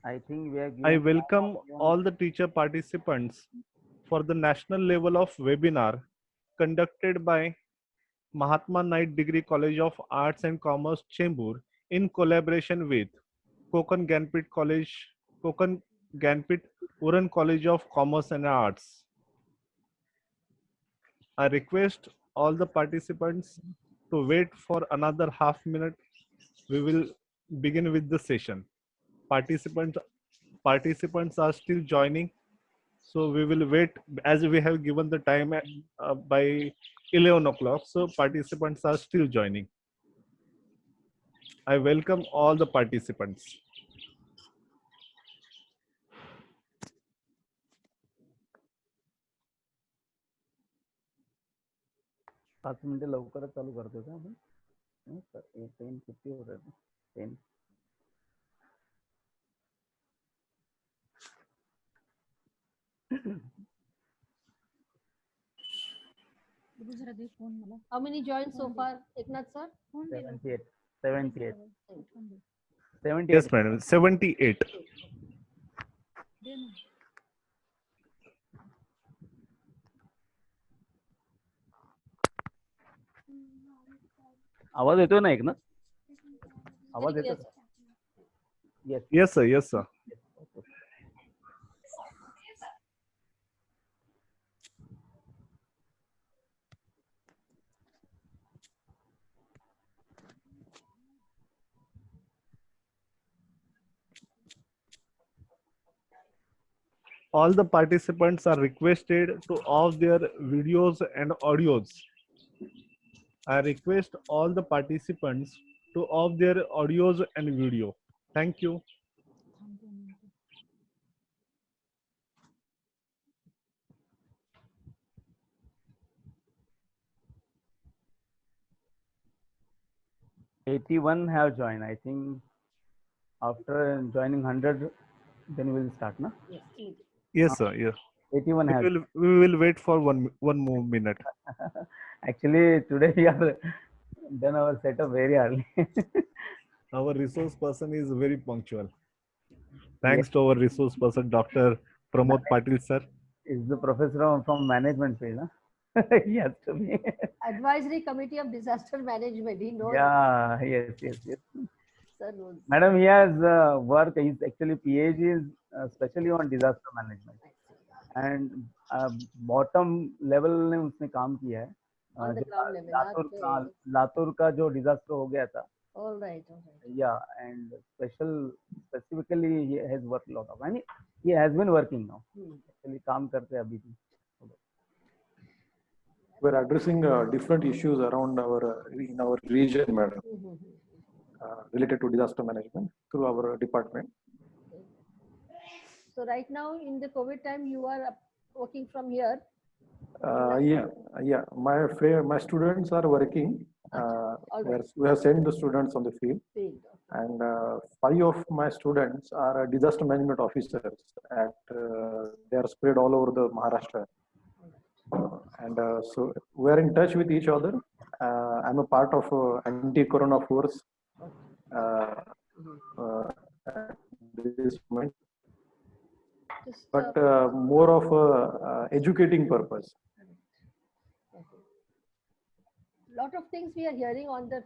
I think we are I given. welcome all the teacher participants for the national level of webinar conducted by Mahatma Knight Degree College of Arts and Commerce Chembur in collaboration with Konkan Gyanpith College, Konkan Gyanpith Uran College of Commerce and Arts. I request all the participants to wait for another half minute. We will begin with the session. Participants participants are still joining, so we will wait as we have given the time by 11 o'clock. So participants are still joining. I welcome all the participants. 5 मिनिटे लवकरच चालू करतो का आपण? 10:50 होत आहे. 10. How many joined so far, Eknath sir? 78. 78. Yes, madam. 78. आवाज येतोय ना एकनाथ? आवाज Very येतो clear, का? sir. Yes. Yes, sir. Yes, sir. Okay. All the participants are requested to off their videos and audios. I request all the participants to off their audios and video. Thank you. Eighty-one have joined. I think after joining 100, then we will start, na? Yes, immediately. Yes, sir. Yes. 81 have. We will wait for one more minute. Actually, today we are done our setup very early. Our resource person is very punctual. Thanks to our resource person, Dr. Pramod Patil, sir. Is the professor from management field, huh? He has to be. Advisory Committee of Disaster Management. He knows. Yeah, yes. Sir knows. Madam, he has worked. He's actually PhD is especially on disaster management. And bottom level ने उसने काम किया है. On the ground level. Latur का जो disaster हो गया था. All right. Yeah, and specifically he has worked a lot of. I mean, he has been working now. Actually काम करते हैं अभी भी. We're addressing different issues around in our region, madam, related to disaster management through our department. So right now in the COVID time, you are working from here. Yeah. My students are working. Right. We have sent the students on the field, and 5 of my students are disaster management officers. They are spread all over the Maharashtra. And so we are in touch with each other. I'm a part of anti-corona force at this moment, but more of educating purpose. Lot of things we are hearing on the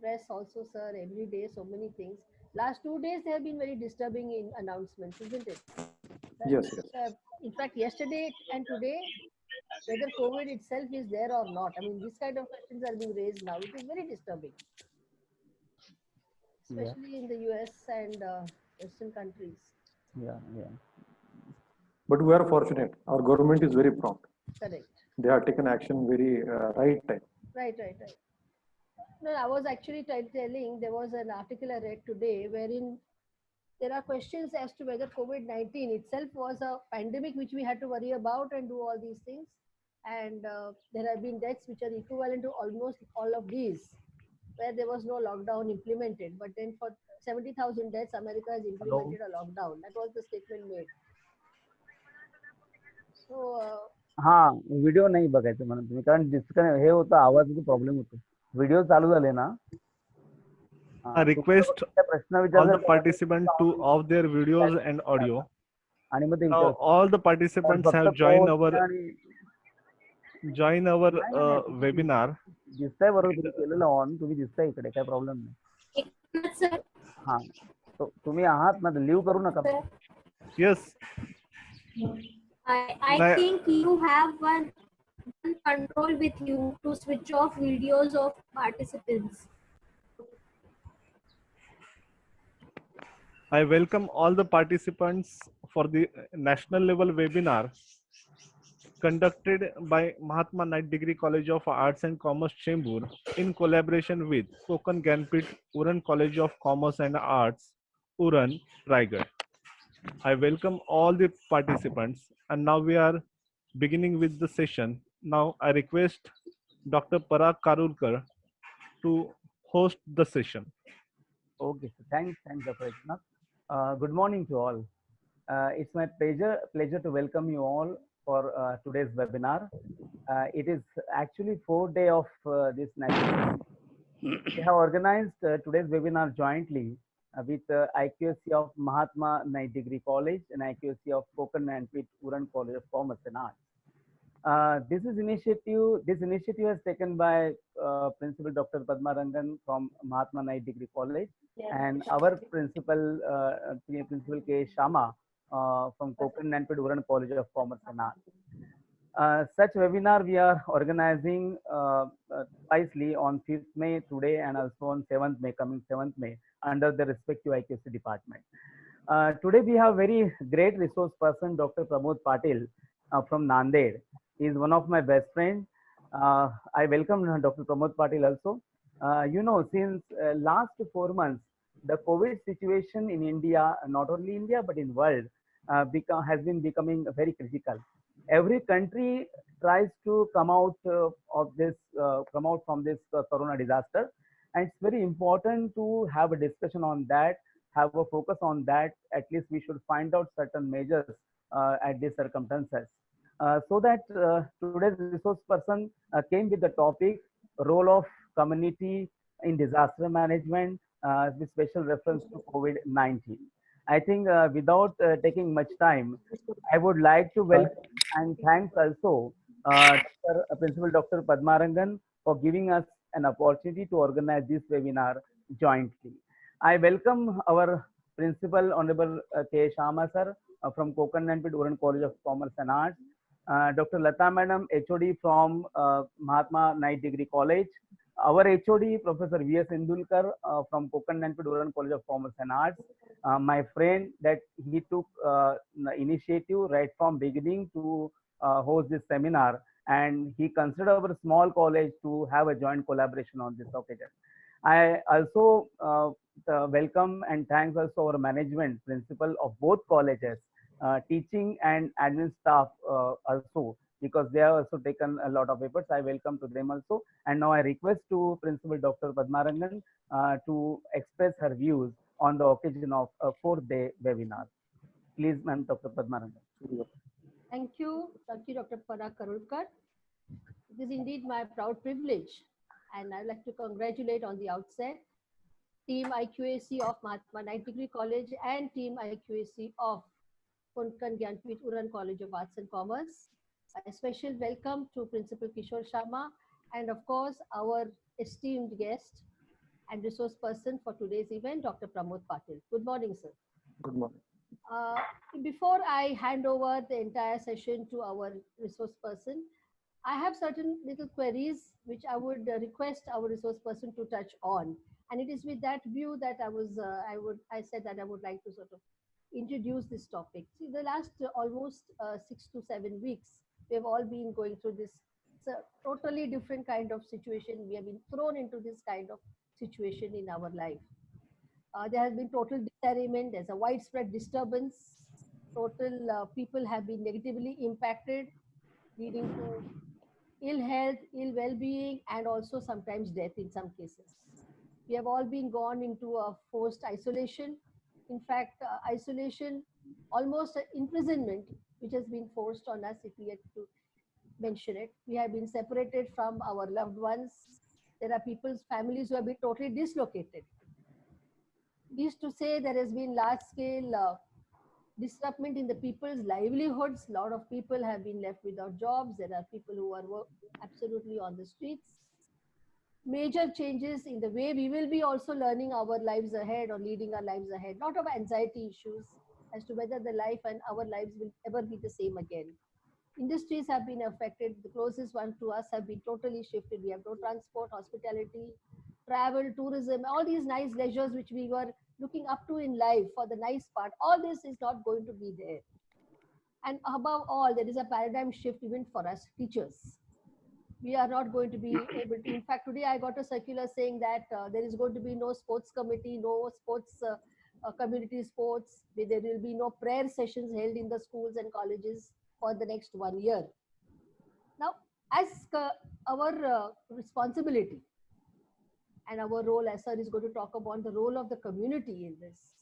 press also, sir, every day, so many things. Last 2 days, they have been very disturbing in announcements, isn't it? Yes. In fact, yesterday and today, whether COVID itself is there or not, I mean, this kind of questions are being raised now. It is very disturbing, especially in the US and Western countries. Yeah. But we are fortunate. Our government is very prompt. Correct. They have taken action very right time. Right. No, I was actually telling, there was an article I read today wherein there are questions as to whether COVID-19 itself was a pandemic which we had to worry about and do all these things. And there have been deaths which are equivalent to almost all of these, where there was no lockdown implemented. But then for 70,000 deaths, America has implemented a lockdown. That was the statement made. So हाँ, video नाही बघायचं म्हणून तुम्ही, कारण disconnect हे होतं, आवाजाचा problem होतो. Video चालू झाले ना I request प्रश्न all विचारला the participants to off their videos and audio. आणि मग ते Now विचार all the participants फक्त have joined code our आणि webinar. दिसतंय बरोबर तुम्ही केलेलं ऑन तुम्ही दिसताय इकडे काय प्रॉब्लेम नाही Sir, हा तुम्ही आहात ना लिव्ह करू नका Yes. I Like- think you have one control with you to switch off videos of participants. I welcome all the participants for the national level webinar conducted by Mahatma Knight Degree College of Arts and Commerce Chembur in collaboration with Konkan Gyanpith Uran College of Commerce and Arts, Uran, Raigad. I welcome all the participants and now we are beginning with the session. Now I request Dr. Parag Karulkar to host the session. Okay, so thanks, Dr. Eknath. Good morning to all. It's my pleasure to welcome you all for today's webinar. It is actually 4th day of this national. We have organized today's webinar jointly with IQAC of Mahatma Knight Degree College and IQAC of Konkan Gyanpith Uran College of Commerce and Arts. This initiative is taken by Principal Dr. Padma Rangan from Mahatma Knight Degree College and our Principal K. Sharma from Konkan Gyanpith Uran College of Commerce and Arts. Such webinar we are organizing twicely on 5th May today and also on 7th May, coming 7th May under the respective IQAC department. Today we have very great resource person, Dr. Pramod Patil from Nanded. He is one of my best friends. I welcome Dr. Pramod Patil also. Since last 4 months, the COVID situation in India, not only India, but in world, has been becoming very critical. Every country tries to come out from this corona disaster. And it's very important to have a discussion on that, have a focus on that. At least we should find out certain measures at these circumstances. So that today's resource person came with the topic, role of community in disaster management with special reference to COVID-19. I think without taking much time, I would like to welcome and thanks also Principal Dr. Padma Rangan for giving us an opportunity to organize this webinar jointly. I welcome our Principal Honorable K. Sharma sir from Konkan Gyanpith Uran College of Commerce and Arts, Dr. Lata Madam, HOD from Mahatma Knight Degree College, our HOD Professor V.S. Indulkar from Konkan Gyanpith Uran College of Commerce and Arts, my friend that he took initiative right from beginning to host this seminar, and he considered our small college to have a joint collaboration on this occasion. I also welcome and thanks also our management principal of both colleges, teaching and admin staff also, because they have also taken a lot of efforts. I welcome to them also. And now I request to Principal Dr. Padma Rangan to express her views on the occasion of a 4th day webinar. Please, ma'am, Dr. Padma Rangan. Thank you, Dr. Parag Karulkar. It is indeed my proud privilege, and I'd like to congratulate on the outset Team IQAC of Mahatma Knight Degree College and Team IQAC of Konkan Gyanpith Uran College of Arts and Commerce. A special welcome to Principal Kishore Sharma and of course our esteemed guest and resource person for today's event, Dr. Pramod Patil. Good morning, sir. Good morning. Before I hand over the entire session to our resource person, I have certain little queries which I would request our resource person to touch on. And it is with that view that I said that I would like to sort of introduce this topic. See, the last almost 6 to 7 weeks, we have all been going through this. It's a totally different kind of situation. We have been thrown into this kind of situation in our life. There has been total disarrayment. There's a widespread disturbance. Total people have been negatively impacted, leading to ill health, ill well-being, and also sometimes death in some cases. We have all been gone into a forced isolation. In fact, isolation, almost imprisonment, which has been forced on us, if we had to mention it. We have been separated from our loved ones. There are people's families who have been totally dislocated. is to say there has been large scale disruption in the people's livelihoods. A lot of people have been left without jobs. There are people who are absolutely on the streets. Major changes in the way we will be also learning our lives ahead or leading our lives ahead. Lot of anxiety issues as to whether the life and our lives will ever be the same again. Industries have been affected. The closest one to us have been totally shifted. We have no transport, hospitality, travel, tourism, all these nice leisures which we were looking up to in life for the nice part. All this is not going to be there. And above all, there is a paradigm shift even for us teachers. We are not going to be able to. In fact, today I got a circular saying that there is going to be no sports committee, no sports, community sports. There will be no prayer sessions held in the schools and colleges for the next 1 year. Now, as our responsibility and our role, as sir is going to talk about the role of the community in this,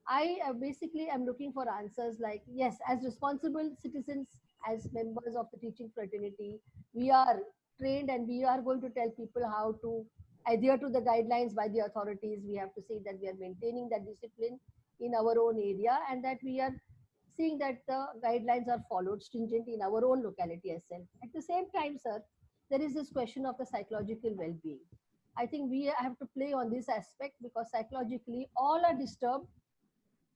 I basically am looking for answers like, yes, as responsible citizens, as members of the teaching fraternity, we are trained and we are going to tell people how to adhere to the guidelines by the authorities. We have to see that we are maintaining that discipline in our own area and that we are seeing that the guidelines are followed stringent in our own locality as well. At the same time, sir, there is this question of the psychological well-being. I think we have to play on this aspect because psychologically all are disturbed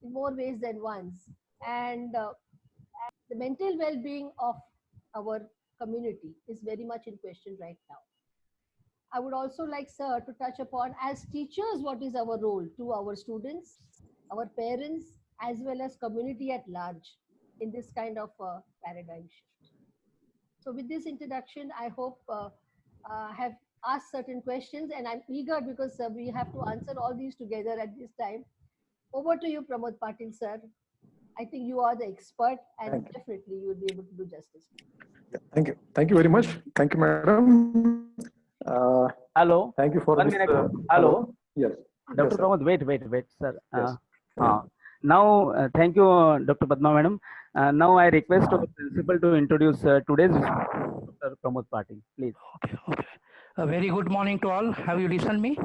in more ways than once. And the mental well-being of our community is very much in question right now. I would also like, sir, to touch upon as teachers, what is our role to our students, our parents, as well as community at large in this kind of paradigm shift. So with this introduction, I hope I have asked certain questions and I'm eager because we have to answer all these together at this time. Over to you, Pramod Patil, sir. I think you are the expert and definitely you will be able to do justice. Yeah, thank you. Thank you very much. Thank you, madam. Hello. Thank you for 1 this. minute. Hello. Yes. Dr. Yes, Pramod, wait, sir. Yes. Now, thank you, Dr. Padma, madam. Now I request our principal to introduce today's Dr. Pramod Patil, please. Okay. A very good morning to all. Have you listened me?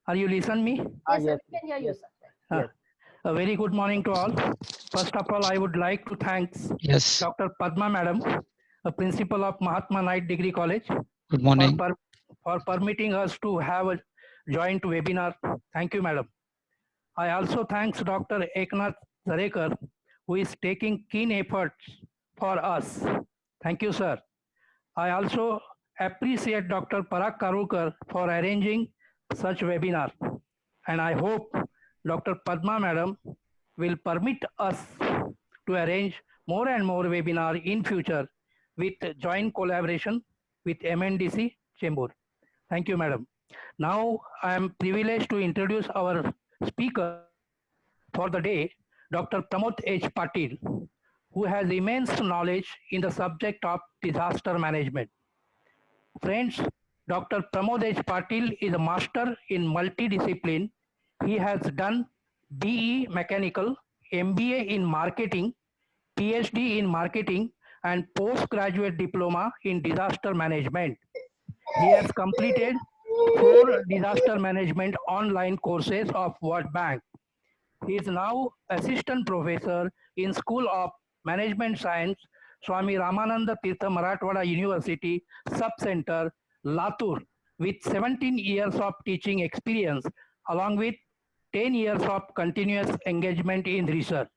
Are you listening me? Yes, sir, we can hear you, sir. Yes. A very good morning to all. First of all, I would like to thank Dr. Padma Madam, a principal of Mahatma Knight Degree College. Good morning. For permitting us to have a joint webinar. Thank you, Madam. I also thank Dr. Eknath Zarekar, who is taking keen efforts for us. Thank you, sir. I also appreciate Dr. Parag Karulkar for arranging such webinar. And I hope Dr. Padma Madam will permit us to arrange more and more webinar in future with joint collaboration with MNDC Chembur. Thank you, Madam. Now I am privileged to introduce our speaker for the day, Dr. Pramod H. Patil, who has immense knowledge in the subject of disaster management. Friends, Dr. Pramod H. Patil is a master in multidiscipline. He has done BE Mechanical, MBA in Marketing, PhD in Marketing, and postgraduate diploma in disaster management. He has completed 4 disaster management online courses of World Bank. He is now assistant professor in School of Management Science, Swami Ramananda Tirtha Marathwada University, Sub-Center, Latur, with 17 years of teaching experience, along with 10 years of continuous engagement in research.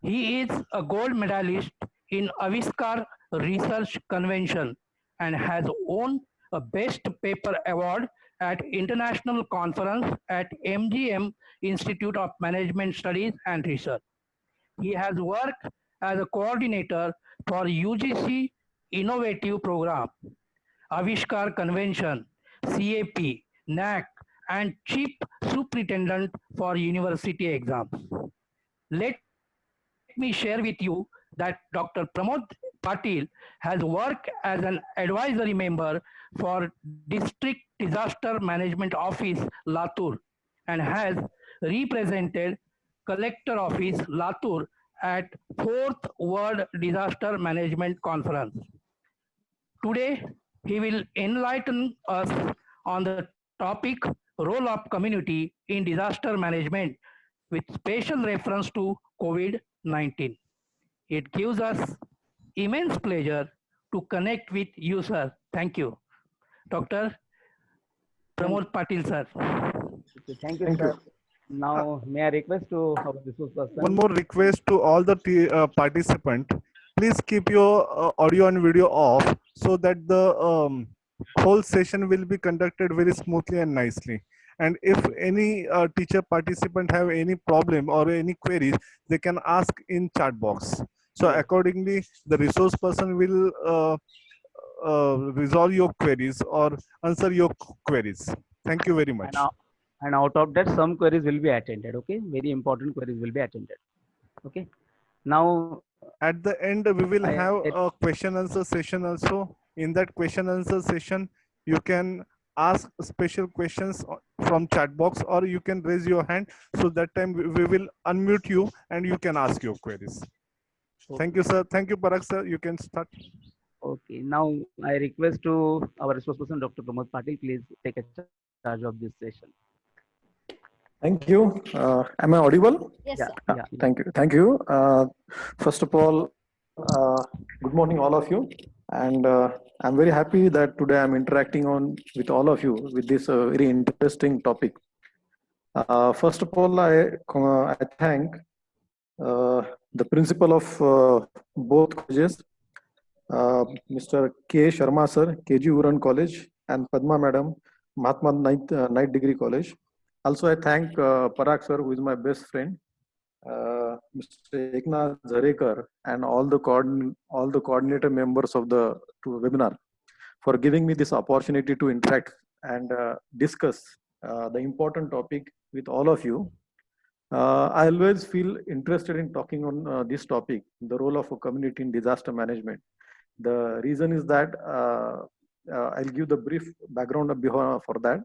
He is a gold medalist in Aviskar Research Convention and has won a Best Paper Award at International Conference at MGM Institute of Management Studies and Research. He has worked as a coordinator for UGC Innovative Program, Aviskar Convention, CAP, NAC, and Chief Superintendent for University Exams. Let me share with you that Dr. Pramod Patil has worked as an advisory member for District Disaster Management Office, Latur, and has represented Collector Office, Latur, at 4th World Disaster Management Conference. Today, he will enlighten us on the topic role of community in disaster management with special reference to COVID-19. It gives us immense pleasure to connect with you, sir. Thank you. Dr. Thank, Pramod Patil, sir. okay, thank you, Thank sir. you. Now, may I request to our resource One person? more request to all the participant. Please keep your audio and video off so that the whole session will be conducted very smoothly and nicely. And if any teacher participant have any problem or any queries, they can ask in chat box. So Yes. accordingly, the resource person will resolve your queries or answer your queries. Thank you very much. And out of that, some queries will be attended. Okay, very important queries will be attended. Okay. Now, At the end, we will I have a question answer session also. In that question answer session, you can ask special questions from chat box, or you can raise your hand. So that time we will unmute you and you can ask your queries. Thank you, sir. Thank you, Parag sir. You can start. okay. Now, I request to our resource person, Dr. Pramod Patil, please take a charge of this session. Thank you. Am I audible? Yes, Yeah, sir. yeah. Thank you. Thank you. First of all, good morning, all of you. And I'm very happy that today I'm interacting on with all of you with this very interesting topic. First of all, I thank the principal of both colleges, Mr. K. Sharma sir, KG Uran College, and Padma madam, Mahatma Night Degree College. Also, I thank Parag sir, who is my best friend, Mr. Eknath Zarekar, and all the coordinator members of the webinar for giving me this opportunity to interact and discuss the important topic with all of you. I always feel interested in talking on this topic, the role of a community in disaster management. The reason is that I'll give the brief background for that.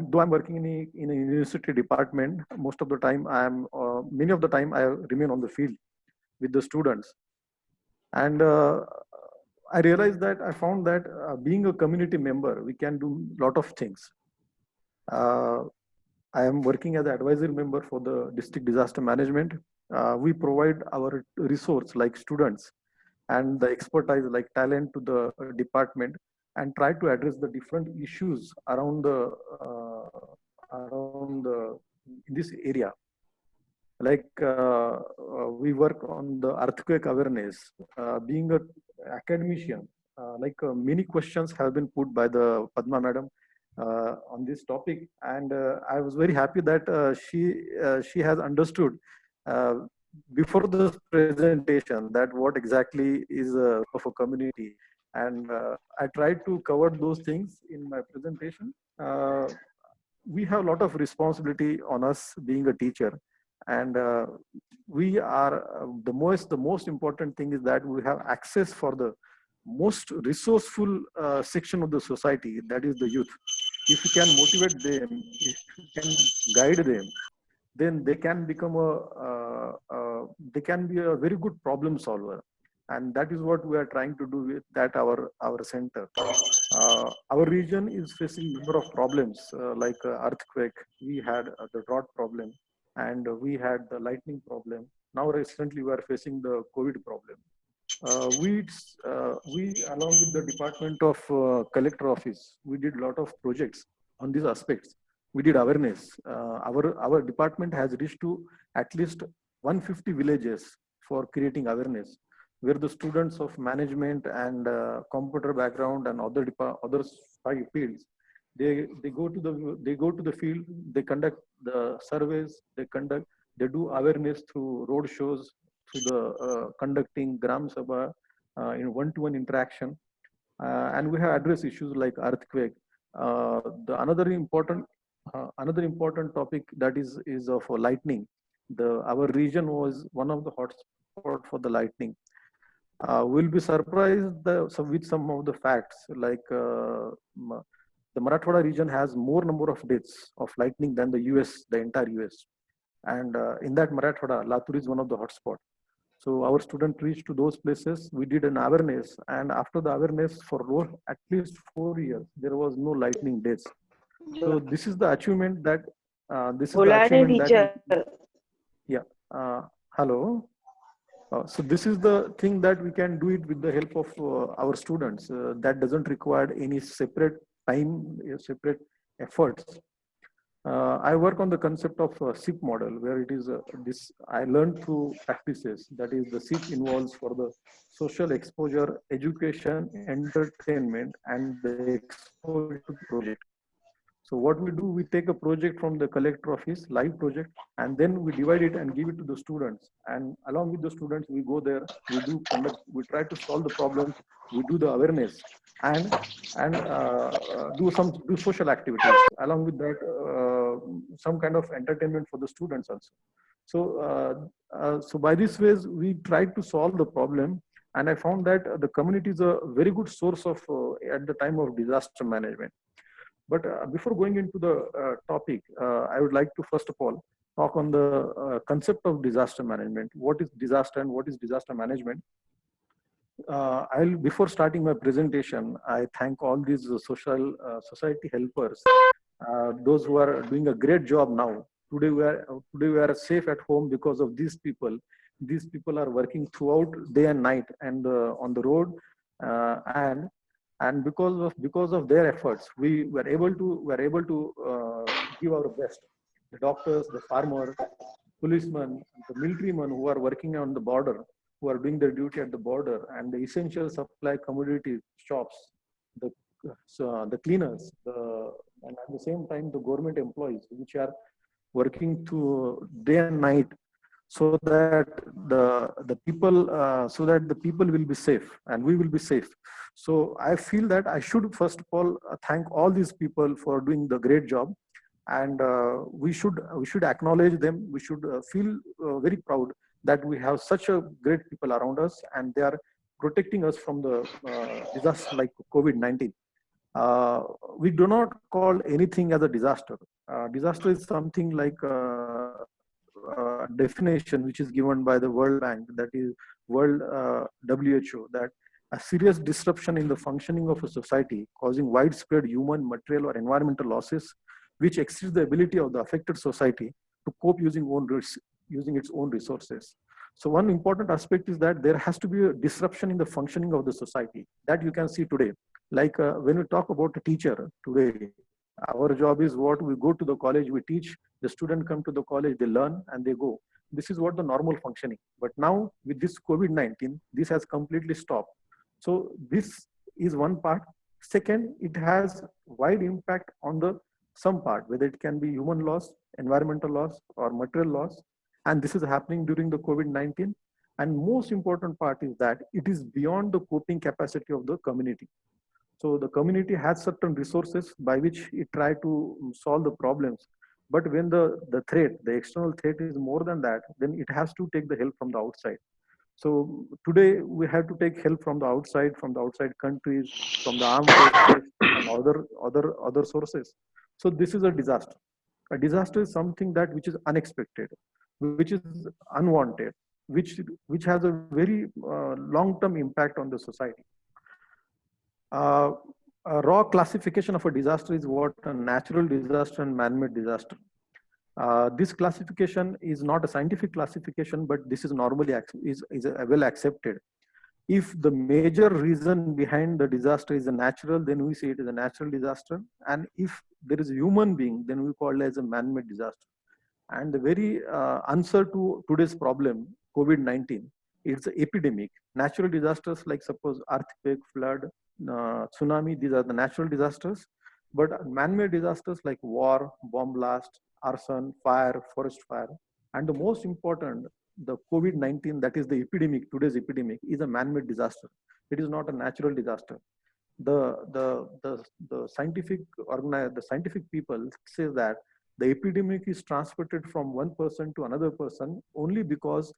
Though I'm working in a university department, most of the time many of the time I remain on the field with the students, and I realized that I found that being a community member, we can do a lot of things. I am working as an advisory member for the district disaster management. We provide our resource like students and the expertise like talent to the department and try to address the different issues around in this area. Like we work on the earthquake awareness. Being an academician, many questions have been put by the Padma madam on this topic, and I was very happy that she has understood before the presentation that what exactly is of a community, and I tried to cover those things in my presentation. We have a lot of responsibility on us being a teacher, and we are the most important thing is that we have access for the most resourceful section of the society, that is the youth. If you can motivate them, if you can guide them, then they can become they can be a very good problem solver, and that is what we are trying to do with that our center. Our region is facing a number of problems like earthquake. We had the drought problem, and we had the lightning problem. Now recently we are facing the COVID problem. We along with the department of collector office, we did a lot of projects on these aspects. We did awareness. Our department has reached to at least 150 villages for creating awareness, where the students of management and computer background and other fields, they go to the field, they conduct the surveys, they do awareness through road shows, through the conducting Gram Sabha in one-to-one interaction, and we have addressed issues like earthquake. The another important topic that is of lightning. Our region was one of the hotspot for the lightning. We'll be surprised with some of the facts, like the Marathwada region has more number of deaths of lightning than the entire US. And in that Marathwada, Latur is one of the hotspots. So our student reached to those places. We did an awareness, and after the awareness for at least 4 years, there was no lightning deaths. So this is the achievement that teacher. Yeah. Hello. So this is the thing that we can do it with the help of our students. That doesn't require any separate time, separate efforts. I work on the concept of SIP model, where it is this I learned through practices. That is, the SIP involves for the social exposure, education, entertainment, and the exposure to project. So what we do, we take a project from the collector office, live project, and then we divide it and give it to the students. And along with the students, we go there, we try to solve the problems, we do the awareness, and do social activities. Along with that, some kind of entertainment for the students also. So by this ways, we tried to solve the problem. And I found that the community is a very good source of at the time of disaster management. But before going into the topic, I would like to first of all talk on the concept of disaster management. What is disaster and what is disaster management? Before starting my presentation, I thank all these society helpers, those who are doing a great job now. Today we are safe at home because of these people. These people are working throughout day and night and on the road, and because of their efforts, we were able to give our best. The doctors, the farmers, policemen, the militarymen who are working on the border, who are doing their duty at the border, and the essential supply commodity shops, the cleaners, and at the same time the government employees, which are working through day and night, so that the people will be safe and we will be safe. So I feel that I should first of all thank all these people for doing the great job, and we should acknowledge them. We should feel very proud that we have such a great people around us, and they are protecting us from the disaster like COVID-19. We do not call anything as a disaster. Disaster is something like definition which is given by the World Bank, that is World WHO, that a serious disruption in the functioning of a society causing widespread human, material, or environmental losses which exceeds the ability of the affected society to cope using its own resources. So one important aspect is that there has to be a disruption in the functioning of the society, that you can see today. Like when we talk about a teacher today, our job is what? We go to the college, we teach, the student come to the college, they learn and they go. This is what the normal functioning. But now with this COVID-19, this has completely stopped. So this is one part. Second, it has wide impact on the some part, whether it can be human loss, environmental loss, or material loss. And this is happening during the COVID-19. And most important part is that it is beyond the coping capacity of the community. So the community has certain resources by which it try to solve the problems. But when the threat, the external threat is more than that, then it has to take the help from the outside. So today we have to take help from the outside countries, from the armed forces, and other sources. So this is a disaster. A disaster is something that which is unexpected, which is unwanted, which has a very long-term impact on the society. A raw classification of a disaster is what? A natural disaster and man-made disaster. This classification is not a scientific classification, but this is normally well accepted. If the major reason behind the disaster is a natural, then we say it is a natural disaster. And if there is a human being, then we call it as a man-made disaster. And the very answer to today's problem, COVID-19, it's an epidemic. Natural disasters like suppose earthquake, flood, tsunami, these are the natural disasters. But man-made disasters like war, bomb blast, arson, fire, forest fire, and the most important, the COVID-19, that is the epidemic, today's epidemic, is a man-made disaster. It is not a natural disaster. The scientific people say that the epidemic is transmitted from one person to another person only because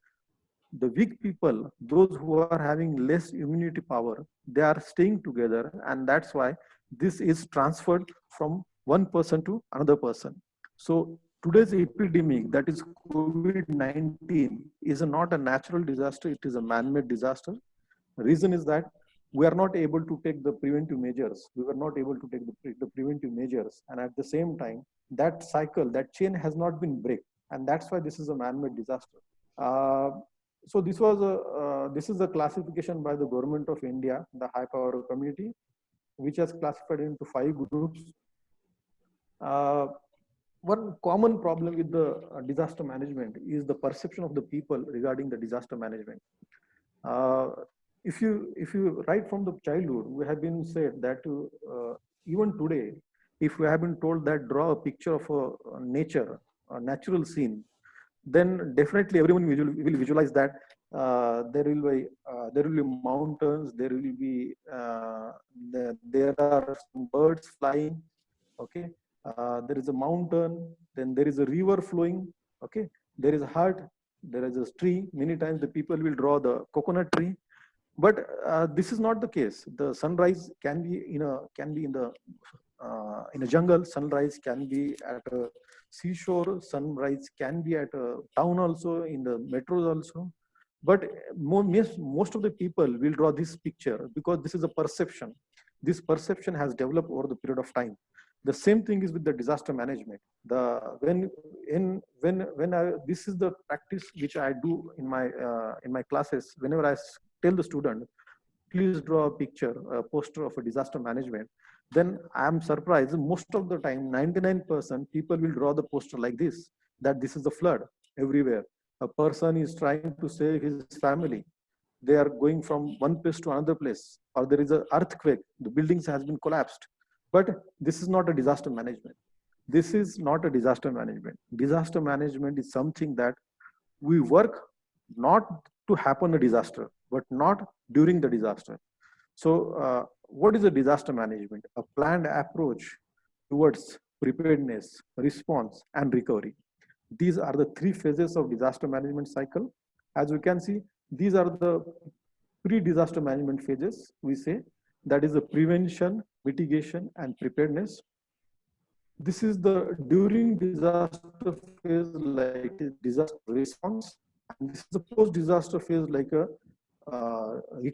the weak people, those who are having less immunity power, they are staying together, and that's why this is transferred from one person to another person. So today's epidemic, that is COVID-19, is not a natural disaster, it is a man-made disaster. The reason is that we are not able to take the preventive measures. We were not able to take the preventive measures. And at the same time, that cycle, that chain has not been break. And that's why this is a man-made disaster. So this is a classification by the government of India, the high power committee, which has classified into 5 groups. One common problem with the disaster management is the perception of the people regarding the disaster management. If you right from the childhood, we have been said that even today, if we have been told that draw a picture of a nature, a natural scene, then definitely everyone will visualize that there will be mountains, there will be there are some birds flying, okay. There is a mountain, then there is a river flowing, okay. There is a hut, there is a tree. Many times the people will draw the coconut tree, but this is not the case. The sunrise can be in a jungle. Sunrise can be at a seashore. Sunrise can be at a town also, in the metros also. But most of the people will draw this picture because this is a perception. This perception has developed over the period of time. The same thing is with the disaster management. This is the practice which I do in my classes. Whenever I tell the student, please draw a picture, a poster of a disaster management, then I am surprised. Most of the time, 99% people will draw the poster like this, that this is a flood everywhere. A person is trying to save his family. They are going from one place to another place, or there is an earthquake, the buildings has been collapsed. But this is not a disaster management. This is not a disaster management. Disaster management is something that we work not to happen a disaster, but not during the disaster. So what is a disaster management? A planned approach towards preparedness, response, and recovery. These are the 3 phases of disaster management cycle. As we can see, these are the pre-disaster management phases, we say. That is the prevention, mitigation, and preparedness. This is the during disaster phase, like disaster response. And this is the post-disaster phase, like a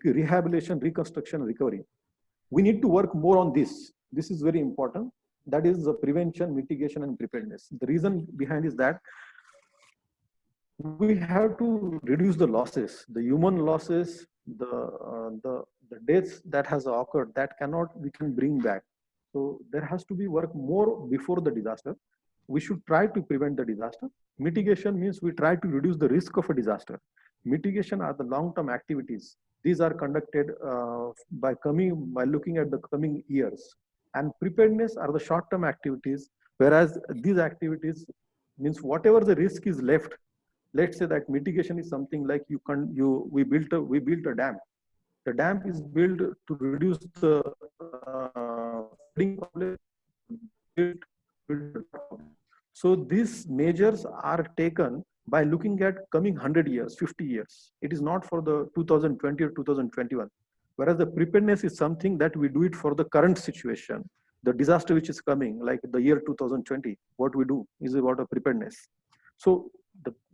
rehabilitation, reconstruction, recovery. We need to work more on this. This is very important. That is the prevention, mitigation, and preparedness. The reason behind is that we have to reduce the losses, the human losses, the deaths that has occurred, that we can bring back. So there has to be work more before the disaster. We should try to prevent the disaster. Mitigation means we try to reduce the risk of a disaster. Mitigation are the long-term activities. These are conducted by looking at the coming years. And preparedness are the short-term activities, whereas these activities means whatever the risk is left. Let's say that mitigation is something like we built a dam. The dam is built to reduce the flooding problem. So these measures are taken by looking at coming 100 years, 50 years. It is not for the 2020 or 2021. Whereas the preparedness is something that we do it for the current situation. The disaster which is coming, like the year 2020, what we do is about a preparedness. So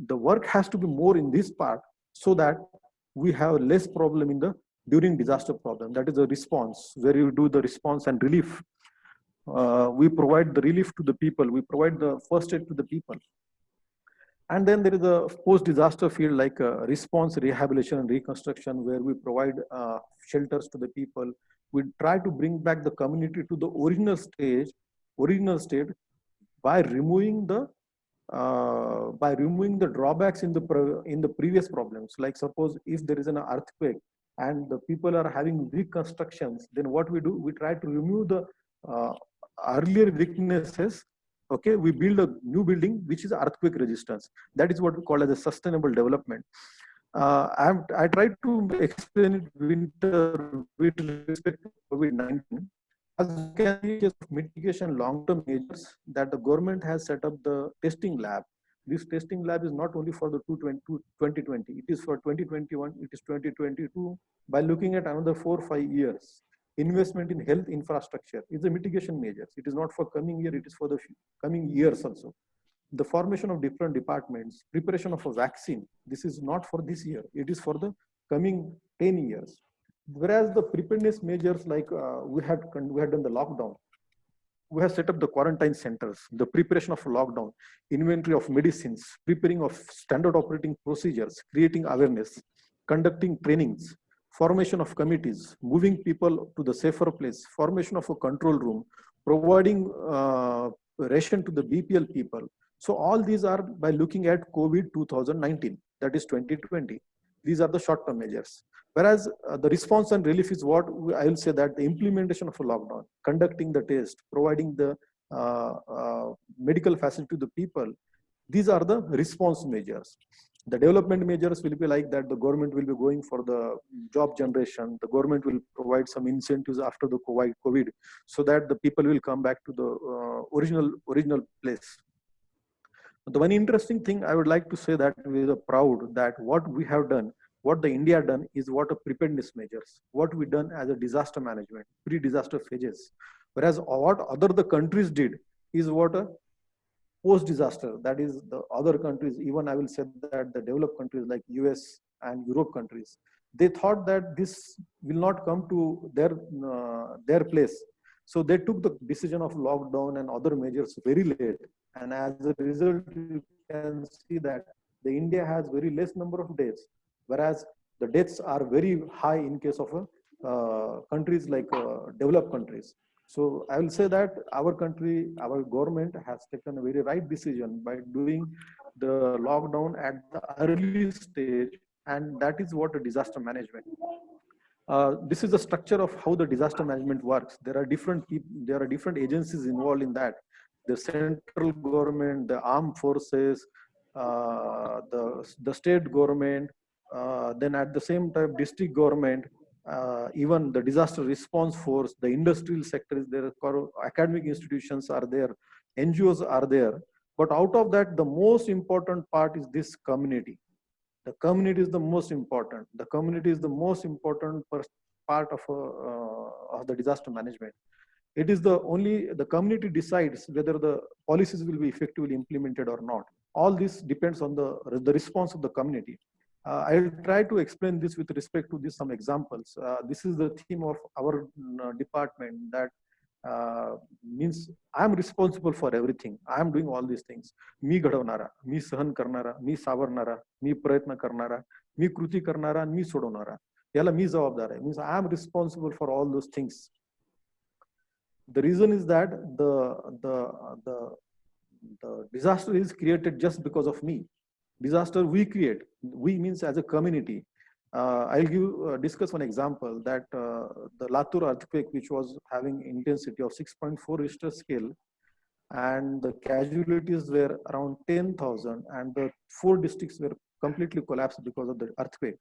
the work has to be more in this part so that we have less problem in the during disaster problem. That is a response, where you do the response and relief. We provide the relief to the people. We provide the first aid to the people. And then there is a post-disaster field like response, rehabilitation, and reconstruction, where we provide shelters to the people. We try to bring back the community to the original state by removing the drawbacks in the previous problems. Like suppose if there is an earthquake and the people are having reconstructions, then what we do, we try to remove the earlier weaknesses. Okay, we build a new building which is earthquake resistance. That is what we call as a sustainable development. I tried to explain it with respect to COVID-19. As you can see, mitigation long-term measures that the government has set up the testing lab. This testing lab is not only for the 2020, it is for 2021, it is 2022. By looking at another 4 or 5 years, investment in health infrastructure is a mitigation measure. It is not for coming year, it is for the coming years also. The formation of different departments, preparation of a vaccine, this is not for this year, it is for the coming 10 years. Whereas the preparedness measures like we had done the lockdown, we have set up the quarantine centers, the preparation of lockdown, inventory of medicines, preparing of standard operating procedures, creating awareness, conducting trainings, formation of committees, moving people to the safer place, formation of a control room, providing ration to the BPL people. So all these are by looking at COVID 2019, that is 2020. These are the short-term measures. Whereas the response and relief is what I will say that the implementation of a lockdown, conducting the test, providing the medical facility to the people, these are the response measures. The development measures will be like that the government will be going for the job generation, the government will provide some incentives after the COVID so that the people will come back to the original place. The one interesting thing I would like to say that we are proud that what we have done, what the India done is what a preparedness measures, what we done as a disaster management, pre-disaster phases. Whereas what other the countries did is what a post-disaster, that is the other countries, even I will say that the developed countries like US and Europe countries, they thought that this will not come to their place. So they took the decision of lockdown and other measures very late. And as a result, you can see that the India has very less number of deaths, whereas the deaths are very high in case of countries like developed countries. So I will say that our country, our government has taken a very right decision by doing the lockdown at the early stage, and that is what a disaster management. This is the structure of how the disaster management works. There are different agencies involved in that. The central government, the armed forces, the state government, then at the same time district government, even the disaster response force, the industrial sector is there, academic institutions are there, NGOs are there. But out of that, the most important part is this community. The community is the most important. The community is the most important part of the disaster management. It is the community decides whether the policies will be effectively implemented or not. All this depends on the response of the community. I will try to explain this with respect to this some examples. This is the theme of our department, that means I am responsible for everything. I am doing all these things. मी घडवणारा, मी सहन करणारा, मी सावरणारा, मी प्रयत्न करणारा, मी कृती करणारा, मी सोडवणारा. याला मी जबाबदार आहे. Means I am responsible for all those things. The reason is that the disaster is created just because of me. Disaster we create. We means as a community. I'll discuss one example that the Latur earthquake, which was having intensity of 6.4 Richter scale, and the casualties were around 10,000, and the 4 districts were completely collapsed because of the earthquake.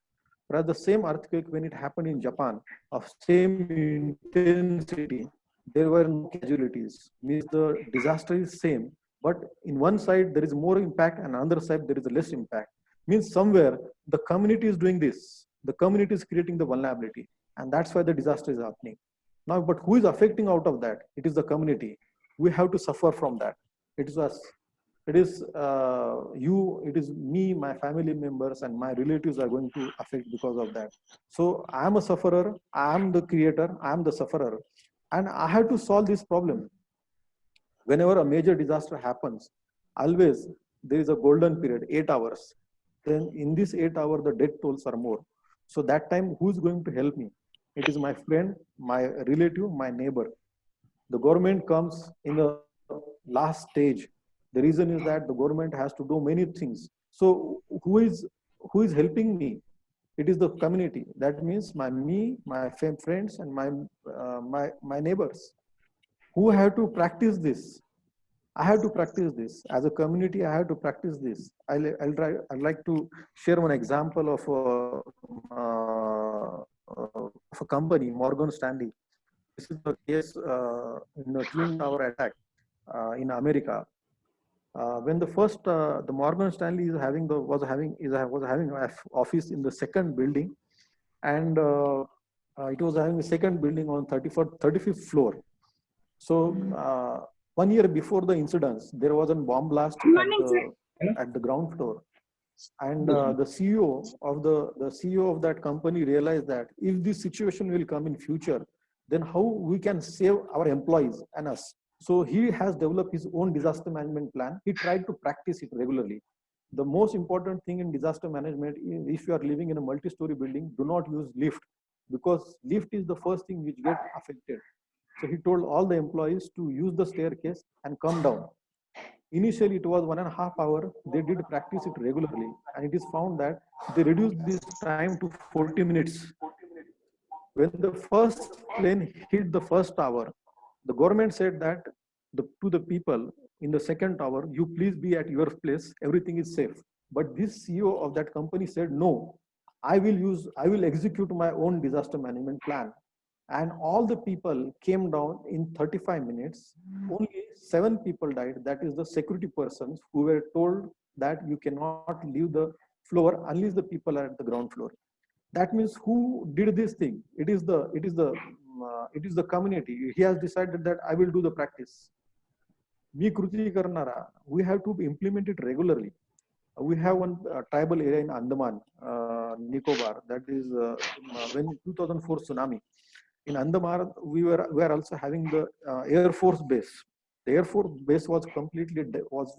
Whereas the same earthquake, when it happened in Japan, of same intensity, there were no casualties. Means the disaster is same, but in one side there is more impact, and on the other side there is less impact. Means somewhere the community is doing this. The community is creating the vulnerability, and that's why the disaster is happening. Now, but who is affecting out of that? It is the community. We have to suffer from that. It is us. It is you, it is me, my family members, and my relatives are going to affect because of that. So I am a sufferer, I am the creator, I am the sufferer. And I have to solve this problem. Whenever a major disaster happens, always there is a golden period, 8 hours. Then in this 8 hours, the death tolls are more. So that time, who is going to help me? It is my friend, my relative, my neighbor. The government comes in the last stage. The reason is that the government has to do many things. So who is helping me? It is the community. That means my friends, and my neighbors. Who have to practice this? I have to practice this as a community. I have to practice this. I'd like to share one example of a company, Morgan Stanley. This is the case in the Twin Tower attack in America. When the first the Morgan Stanley was having an office in the second building, and it was having a second building on 35th floor. So 1 year before the incidents, there was a bomb blast at the ground floor. And the CEO of that company realized that if this situation will come in future, then how we can save our employees and us. So he has developed his own disaster management plan. He tried to practice it regularly. The most important thing in disaster management is if you are living in a multi-story building, do not use lift, because lift is the first thing which gets affected. So he told all the employees to use the staircase and come down. Initially, it was 1.5 hours. They did practice it regularly, and it is found that they reduced this time to 40 minutes. When the first plane hit the first tower, the government said that to the people in the second tower, you please be at your place, everything is safe. But this CEO of that company said, no, I will execute my own disaster management plan. And all the people came down in 35 minutes. Only 7 people died. That is the security persons who were told that you cannot leave the floor unless the people are at the ground floor. That means who did this thing? It is the community. He has decided that I will do the practice. We have to implement it regularly. We have one tribal area in Andaman, Nicobar. That is when 2004 tsunami. In Andaman, we were also having the Air Force base. The Air Force base was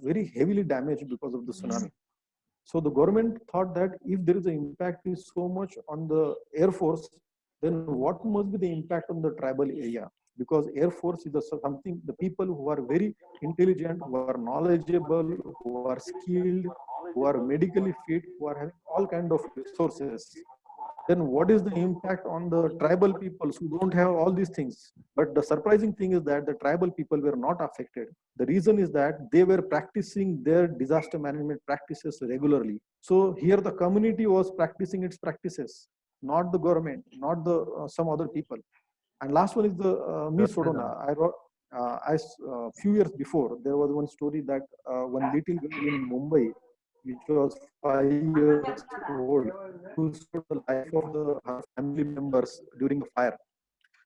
very heavily damaged because of the tsunami. So the government thought that if there is an impact is so much on the Air Force, then what must be the impact on the tribal area? Because Air Force is something, the people who are very intelligent, who are knowledgeable, who are skilled, who are medically fit, who are having all kinds of resources. Then what is the impact on the tribal peoples who don't have all these things? But the surprising thing is that the tribal people were not affected. The reason is that they were practicing their disaster management practices regularly. So here the community was practicing its practices, not the government, not the some other people. And last one is the Miss Sodona. I wrote a few years before, there was one story that one little girl in Mumbai, which was 5 years old, who saved the life of her family members during the fire.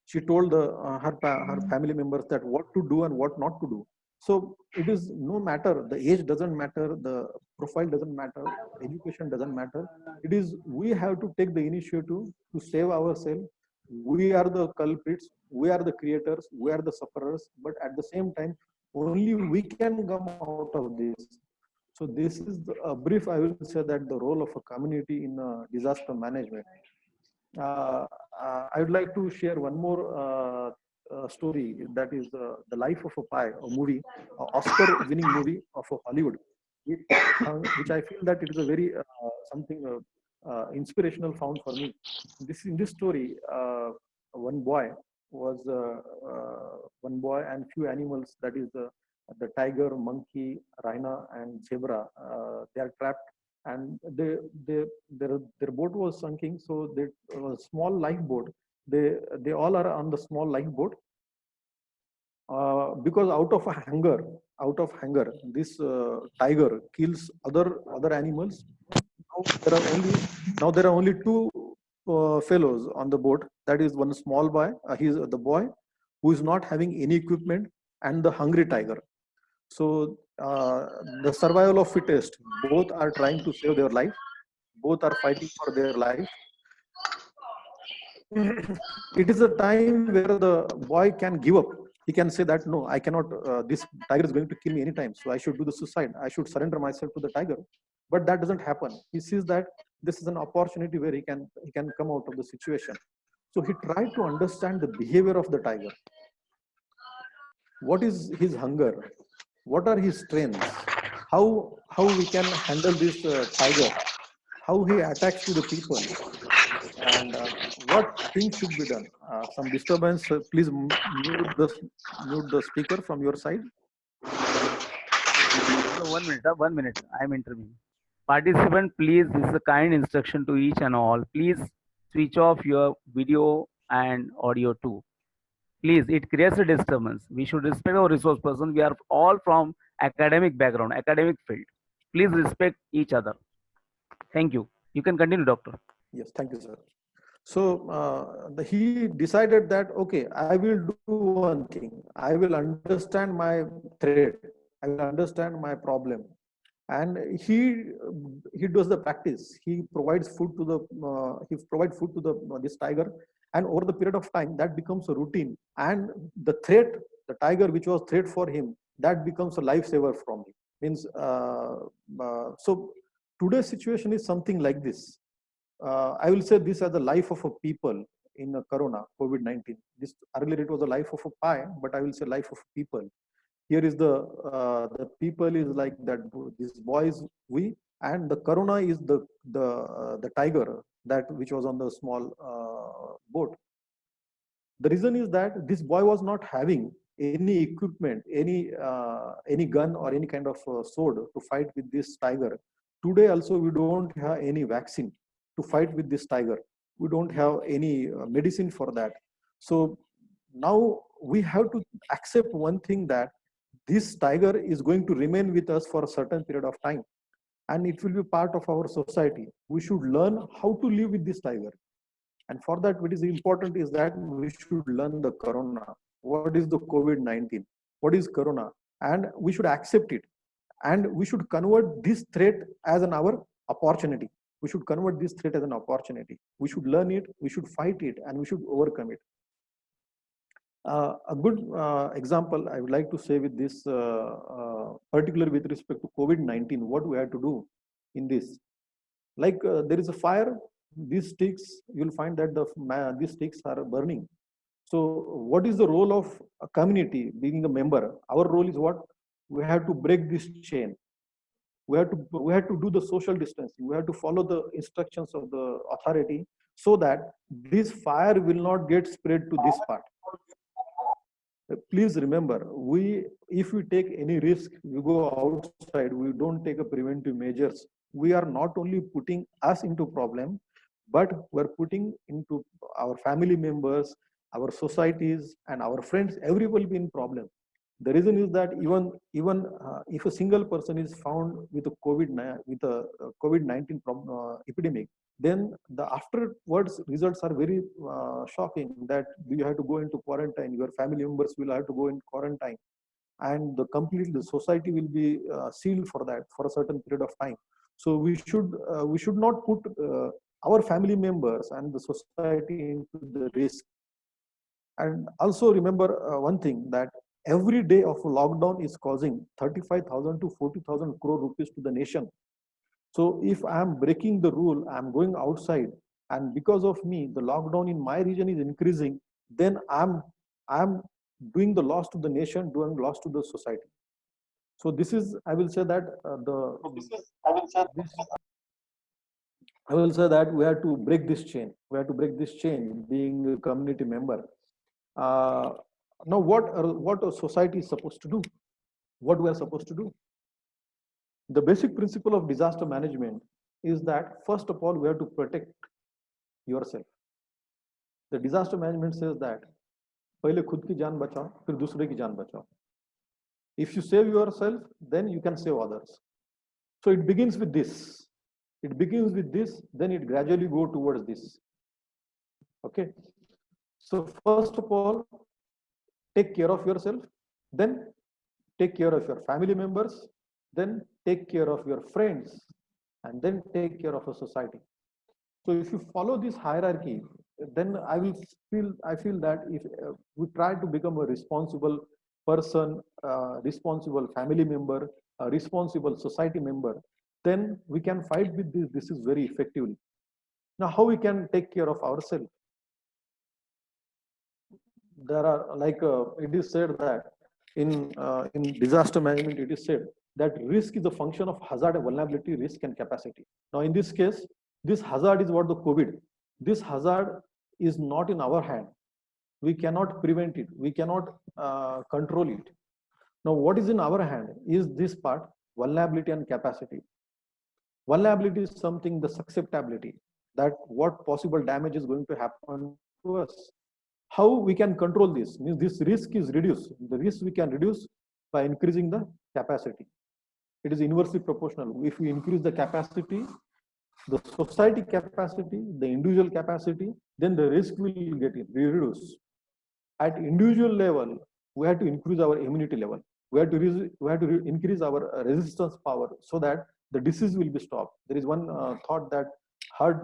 She told her family members that what to do and what not to do. So it is no matter, the age doesn't matter, the profile doesn't matter, education doesn't matter. It is, we have to take the initiative to save ourselves. We are the culprits, we are the creators, we are the sufferers, but at the same time, only we can come out of this. So this is a brief, I will say that the role of a community in disaster management. I would like to share one more story, that is The Life of a Pi, a movie, an Oscar-winning movie of Hollywood, which I feel that it is a very something inspirational found for me. In this story, one boy and few animals, that is the tiger, monkey, rhino, and zebra. They are trapped, and their boat was sinking. So they a small lifeboat. They all are on the small lifeboat. Because out of hunger, this tiger kills other animals. Now there are only two fellows on the boat. That is one small boy. He's the boy who is not having any equipment, and the hungry tiger. So the survival of fittest. Both are trying to save their life. Both are fighting for their life. It is a time where the boy can give up. He can say that no, I cannot. This tiger is going to kill me anytime, so I should do the suicide. I should surrender myself to the tiger. But that doesn't happen. He sees that this is an opportunity where he can come out of the situation. So he tried to understand the behavior of the tiger. What is his hunger? What are his strengths? How we can handle this tiger? How he attacks to the people? And what things should be done? Some disturbance. Please mute the speaker from your side. So 1 minute. 1 minute. I am intervening. Participant, please. This is a kind instruction to each and all. Please switch off your video and audio too. Please, it creates a disturbance. We should respect our resource person. We are all from academic background, academic field. Please respect each other. Thank you. You can continue, doctor. Yes, thank you, sir. So he decided that, okay, I will do one thing. I will understand my threat. I will understand my problem. and he does the practice. He provides food to this tiger, and over the period of time that becomes a routine, and the tiger which was threat for him, that becomes a lifesaver from him. Means so today's situation is something like this. I will say this as the life of a people in a corona COVID-19. This earlier it was the life of a pie, but I will say life of people. Here is the people is like that. This boy is we, and the corona is the tiger that which was on the small boat. The reason is that this boy was not having any equipment, any gun or any kind of sword to fight with this tiger. Today also we don't have any vaccine to fight with this tiger. We don't have any medicine for that. So now we have to accept one thing, that this tiger is going to remain with us for a certain period of time, and it will be part of our society. We should learn how to live with this tiger. And for that, what is important is that we should learn the corona. What is the COVID-19? What is corona? And we should accept it. And we should convert this threat as our opportunity. We should convert this threat as an opportunity. We should learn it, we should fight it, and we should overcome it. A good example I would like to say with this, particularly with respect to COVID-19, what we have to do in this. Like there is a fire, these sticks, you'll find that these sticks are burning. So what is the role of a community being a member? Our role is what? We have to break this chain. We have to do the social distancing. We have to follow the instructions of the authority so that this fire will not get spread to this part. Please remember, if we take any risk, we go outside, we don't take a preventive measures, we are not only putting us into problem, but we're putting into our family members, our societies, and our friends. Everyone will be in problem. The reason is that even if a single person is found with a COVID-19 epidemic, then the afterwards results are very shocking, that you have to go into quarantine, your family members will have to go in quarantine, and the society will be sealed for that for a certain period of time. So we should not put our family members and the society into the risk. And also remember one thing, that every day of lockdown is causing 35,000 to 40,000 crore rupees to the nation. So if I am breaking the rule, I am going outside, and because of me, the lockdown in my region is increasing, then I'm doing the loss to the nation, doing loss to the society. So this is, I will say that I will say that we have to break this chain. We have to break this chain, being a community member. Now, what a society is supposed to do? What we are supposed to do? The basic principle of disaster management is that first of all, we have to protect yourself. The disaster management says that पहले खुद की जान बचाओ, फिर दूसरे की जान बचाओ. If you save yourself, then you can save others. So it begins with this. It begins with this, then it gradually go towards this. Okay. So first of all, take care of yourself, then take care of your family members, then take care of your friends, and then take care of a society. So if you follow this hierarchy, then I feel that if we try to become a responsible person, responsible family member, a responsible society member, then we can fight with this disease very effectively. Now, how we can take care of ourselves? There are, like it is said that in disaster management, it is said that risk is a function of hazard, vulnerability, risk, and capacity. Now, in this case, this hazard is what the COVID. This hazard is not in our hand. We cannot prevent it. We cannot control it. Now, what is in our hand is this part, vulnerability and capacity. Vulnerability is something, the susceptibility, that what possible damage is going to happen to us. How we can control this? Means this risk is reduced. The risk we can reduce by increasing the capacity. It is inversely proportional. If we increase the capacity, the society capacity, the individual capacity, then the risk will get reduced. At individual level, we have to increase our immunity level. we have to increase our resistance power so that the disease will be stopped. There is one thought that herd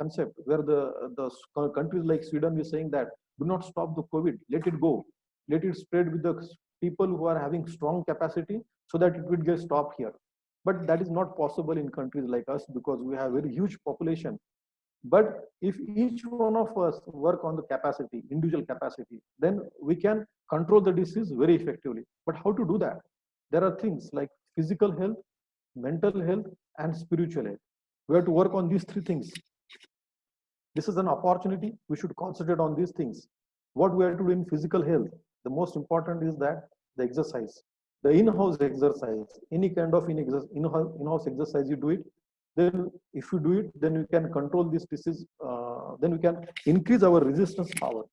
concept where the countries like Sweden is saying that do not stop the COVID, let it go, let it spread with the people who are having strong capacity so that it will get stopped here. But that is not possible in countries like us because we have very huge population. But if each one of us work on the capacity, individual capacity, then we can control the disease very effectively. But how to do that? There are things like physical health, mental health, and spiritual health. We have to work on these three things. This is an opportunity. We should concentrate on these things. What we have to do in physical health, the most important is that the exercise, the in-house exercise, any kind of in-house exercise you do it, then if you do it, then you can control this disease, then we can increase our resistance power.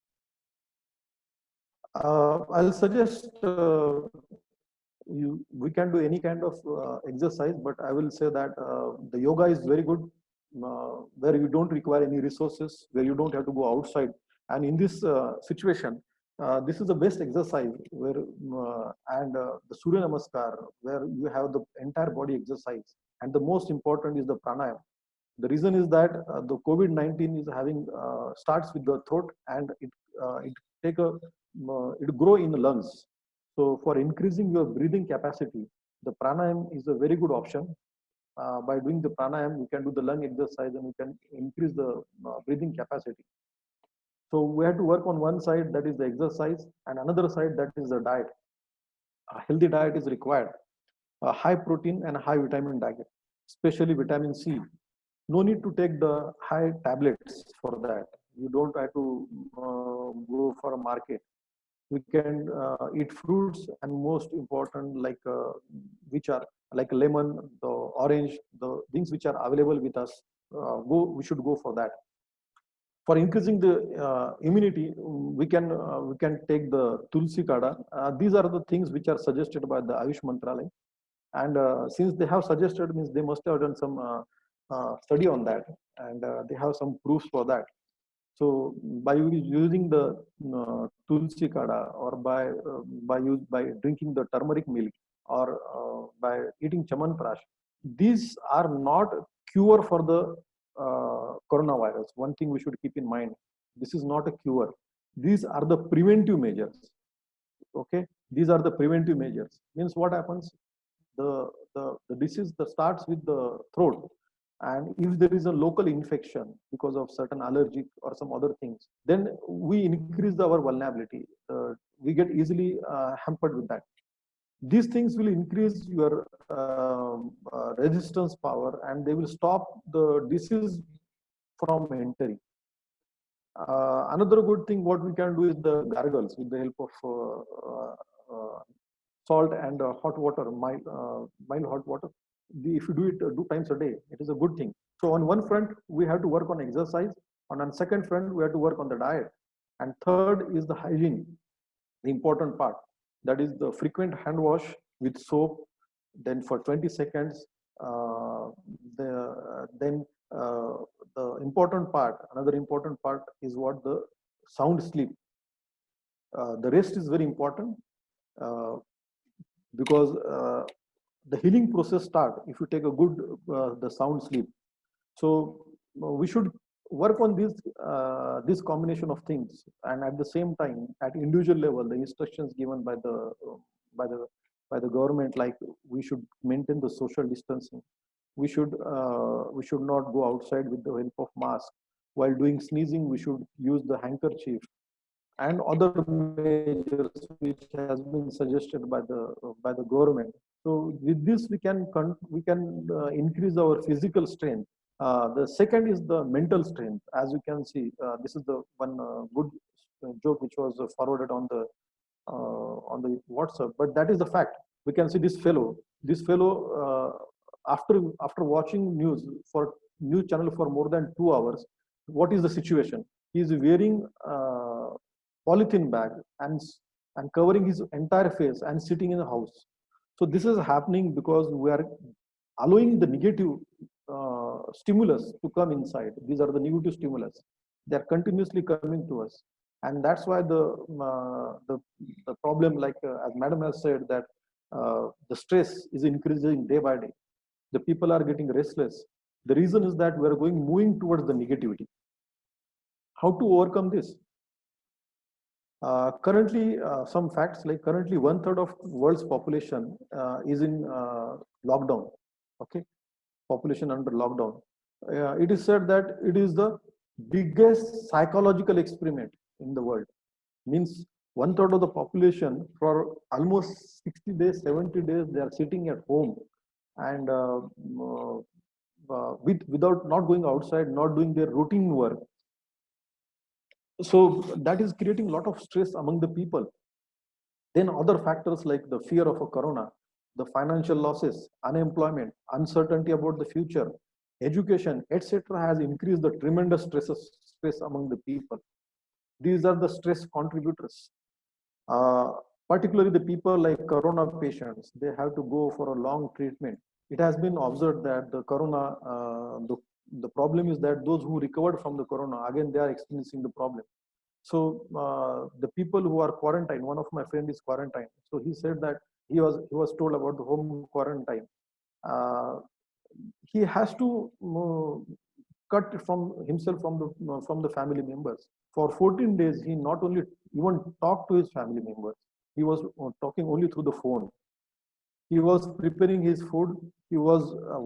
I'll suggest we can do any kind of exercise, but I will say that the yoga is very good, where you don't require any resources, where you don't have to go outside. And in this situation, this is the best exercise where, the Surya Namaskar, where you have the entire body exercise. And the most important is the pranayama. The reason is that the COVID-19 is having, starts with the throat and it grow in the lungs. So for increasing your breathing capacity, the pranayama is a very good option. By doing the pranayama, you can do the lung exercise and you can increase the breathing capacity. So we have to work on one side, that is the exercise, and another side, that is the diet. A healthy diet is required. A high protein and high vitamin diet, especially vitamin C. No need to take the high tablets for that. You don't have to go for a market. We can eat fruits, and most important, like which are like lemon, the orange, the things which are available with us. We should go for that. For increasing the immunity, we can take the Tulsi Kada. These are the things which are suggested by the Ayush Mantralaya. And since they have suggested, means they must have done some study on that, and they have some proofs for that. So by using the Tulsi Kada, or by drinking the turmeric milk, or by eating Chamanprash, these are not cure for the coronavirus. One thing we should keep in mind: this is not a cure. These are the preventive measures. Okay, these are the preventive measures. Means what happens? The disease starts with the throat, and if there is a local infection because of certain allergic or some other things, then we increase our vulnerability. We get easily hampered with that. These things will increase your resistance power, and they will stop the disease from entering. Another good thing what we can do is the gargles with the help of salt and hot water, mild hot water. If you do it 2 times a day, it is a good thing. So on one front, we have to work on exercise. On second front, we have to work on the diet. And third is the hygiene, the important part. That is the frequent hand wash with soap, then for 20 seconds. Then the important part, another important part is what the sound sleep. The rest is very important because the healing process start if you take a good the sound sleep. So we should work on this combination of things, and at the same time, at individual level, the instructions given by the government, like we should maintain the social distancing. We should not go outside with the help of mask. While doing sneezing, we should use the handkerchief and other measures which has been suggested by the government. So with this, we can increase our physical strength. The second is the mental strength. As you can see, this is the one good joke which was forwarded on the WhatsApp. But that is the fact. We can see this fellow. After watching news channel for more than 2 hours, what is the situation? He is wearing polythene bag and covering his entire face and sitting in the house. So this is happening because we are allowing the negative stimulus to come inside. These are the negative stimulus. They are continuously coming to us. And that's why the problem, like as Madam has said, that the stress is increasing day by day. The people are getting restless. The reason is that we are moving towards the negativity. How to overcome this? Currently, some facts, like currently 1/3 of world's population is in lockdown. Okay, population under lockdown. It is said that it is the biggest psychological experiment in the world. Means 1/3 of the population for almost 60 days, 70 days, they are sitting at home and without not going outside, not doing their routine work. So that is creating a lot of stress among the people. Then other factors like the fear of a corona, the financial losses, unemployment, uncertainty about the future, education, etc., has increased the tremendous stress among the people. These are the stress contributors. Particularly the people like corona patients, they have to go for a long treatment. It has been observed that the corona, the problem is that those who recovered from the corona, again, they are experiencing the problem. So the people who are quarantined, one of my friend is quarantined. So he said that he was told about the home quarantine. He has to cut from himself from the family members. For 14 days, he not only even talked to his family members, he was talking only through the phone. He was preparing his food, he was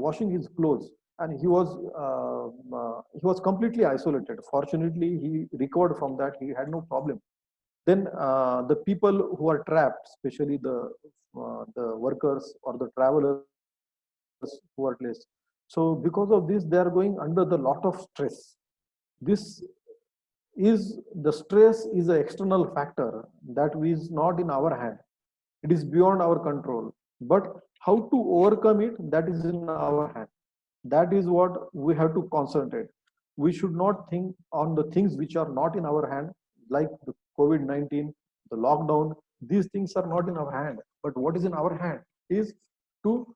washing his clothes, and he was completely isolated. Fortunately, he recovered from that. He had no problem. Then the people who are trapped, especially the workers or the travelers who are placed. So because of this, they are going under the lot of stress. This is the stress is an external factor that is not in our hand. It is beyond our control. But how to overcome it, that is in our hand. That is what we have to concentrate. We should not think on the things which are not in our hand, like the COVID-19, the lockdown. These things are not in our hand. But what is in our hand is to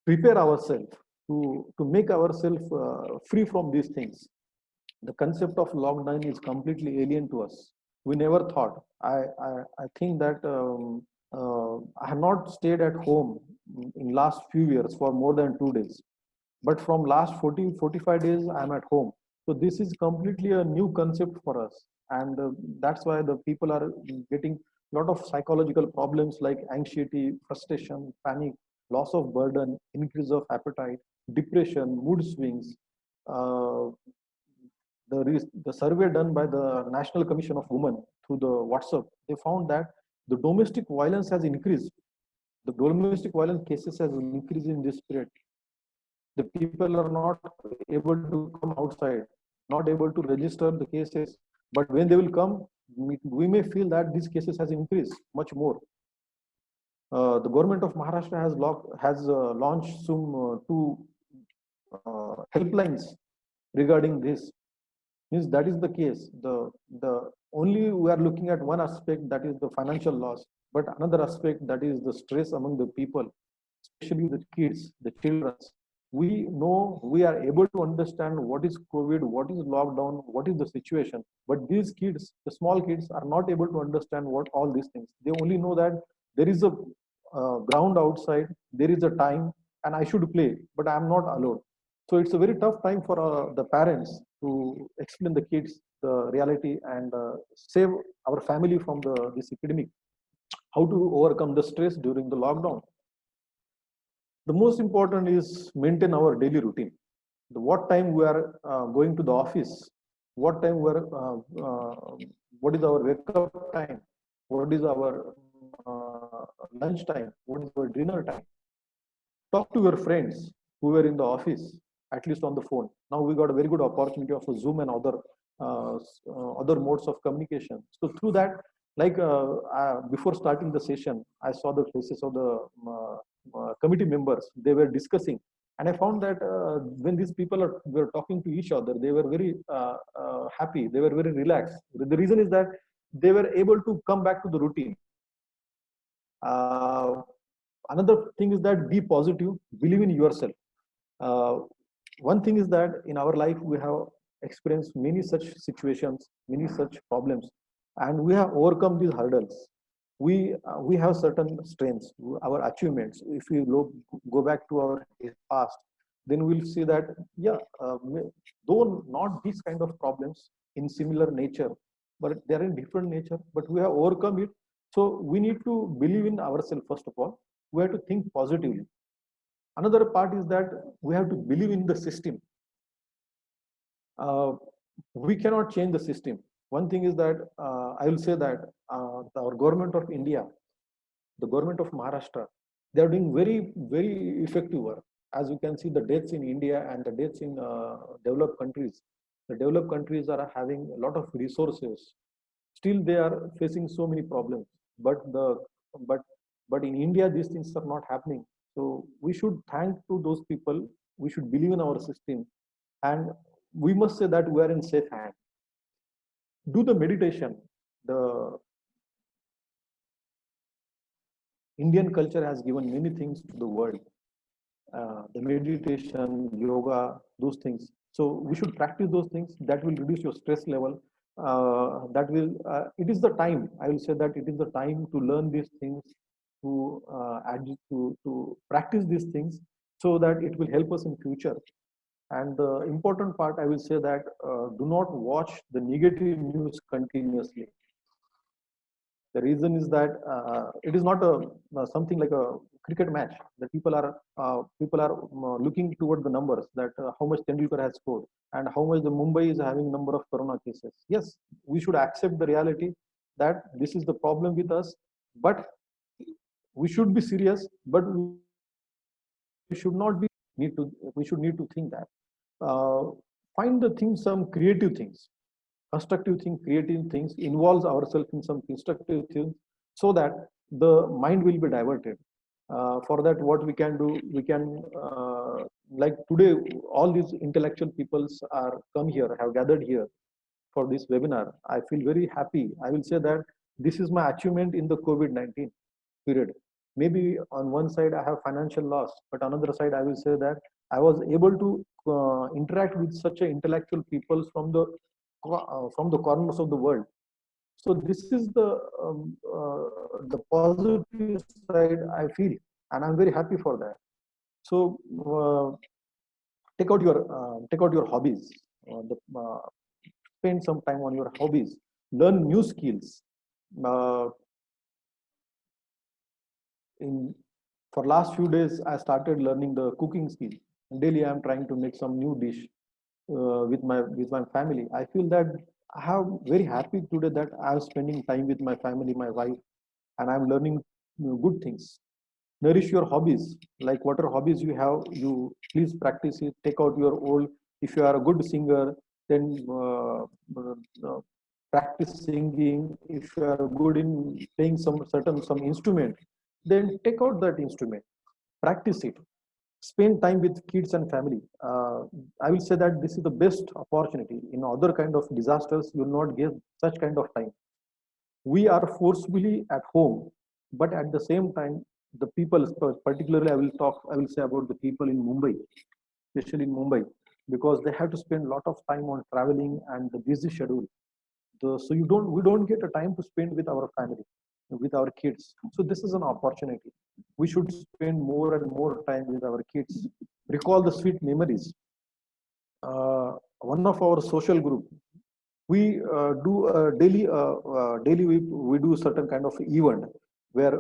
prepare ourselves, to make ourselves free from these things. The concept of lockdown is completely alien to us. We never thought. I think that I have not stayed at home in last few years for more than 2 days. But from last 45 days, I'm at home. So this is completely a new concept for us. And that's why the people are getting a lot of psychological problems like anxiety, frustration, panic, loss of burden, increase of appetite, depression, mood swings. The survey done by the National Commission of Women through the WhatsApp, they found that the domestic violence has increased. The domestic violence cases has increased in this period. The people are not able to come outside, not able to register the cases. But when they will come, we may feel that these cases has increased much more. The government of Maharashtra has launched some two helplines regarding this. Means that is the case. The only we are looking at one aspect, that is the financial loss, but another aspect, that is the stress among the people, especially the kids, the children. We know, we are able to understand what is COVID, what is lockdown, what is the situation. But these kids, the small kids, are not able to understand what all these things. They only know that there is a ground outside, there is a time, and I should play, but I am not allowed. So it's a very tough time for the parents to explain the kids the reality and save our family from this epidemic. How to overcome the stress during the lockdown? The most important is maintain our daily routine. What time we are going to the office, what time we are, what is our wake up time, what is our lunch time, what is our dinner time. Talk to your friends who were in the office, at least on the phone. Now we got a very good opportunity of a Zoom and other modes of communication. So through that, like before starting the session, I saw the faces of the committee members. They were discussing, and I found that when these people were talking to each other, they were very happy. They were very relaxed. The reason is that they were able to come back to the routine. Another thing is that be positive, believe in yourself. One thing is that in our life we have experienced many such situations, many such problems, and we have overcome these hurdles. We have certain strengths, our achievements. If we go back to our past, then we'll see that though not these kind of problems in similar nature, but they are in different nature, but we have overcome it. So we need to believe in ourselves. First of all, we have to think positively. Another part is that we have to believe in the system. We cannot change the system. One thing is that I will say that our government of India, the government of Maharashtra, they are doing very, very effective work. As you can see, the deaths in India and the deaths in developed countries. The developed countries are having a lot of resources. Still, they are facing so many problems. But in India, these things are not happening. So we should thank to those people. We should believe in our system, and we must say that we are in safe hand. Do the meditation. The Indian culture has given many things to the world. The meditation, yoga, those things. So we should practice those things. That will reduce your stress level. It is the time. I will say that it is the time to learn these things, to practice these things, so that it will help us in future. And the important part, I will say that do not watch the negative news continuously. The reason is that it is not something like a cricket match. The people are looking toward the numbers, that how much Tendulkar has scored and how much the Mumbai is having number of corona cases. Yes, we should accept the reality that this is the problem with us, but we should be serious. But we should not be we should need to think that find the things, some creative things, constructive things, creative things, involves ourselves in some constructive things, so that the mind will be diverted. For that, what we can do, we can like today, all these intellectual peoples are come here, have gathered here for this webinar. I feel very happy. I will say that this is my achievement in the COVID-19 period. Maybe on one side I have financial loss, but another side I will say that I was able to interact with such a intellectual people from the corners of the world. So this is the positive side I feel, and I'm very happy for that. So take out your hobbies. Spend some time on your hobbies. Learn new skills. For last few days, I started learning the cooking skill. Daily, I'm trying to make some new dish with my family. I feel that I am very happy today that I'm spending time with my family, my wife, and I'm learning good things. Nourish your hobbies. Like whatever hobbies you have, you please practice it. Take out your old. If you are a good singer, then practice singing. If you are good in playing some instrument, then take out that instrument, practice it, spend time with kids and family. I will say that this is the best opportunity. In other kind of disasters, you will not get such kind of time. We are forcibly at home, but at the same time, the people, particularly I will say about the people in Mumbai, especially in Mumbai, because they have to spend a lot of time on traveling and the busy schedule. So we don't get a time to spend with our family, with our kids. So this is an opportunity. We should spend more and more time with our kids. Recall the sweet memories. One of our social group, we do daily we do certain kind of event where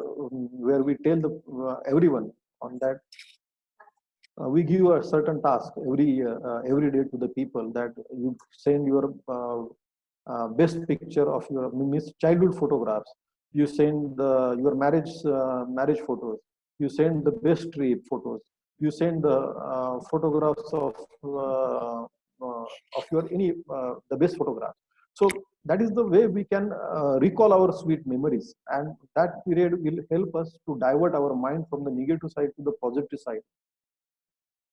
we tell everyone on that. We give a certain task every day to the people, that you send your best picture of your childhood photographs. You send your marriage photos. You send the best trip photos. You send the photographs of your the best photographs. So that is the way we can recall our sweet memories, and that period will help us to divert our mind from the negative side to the positive side.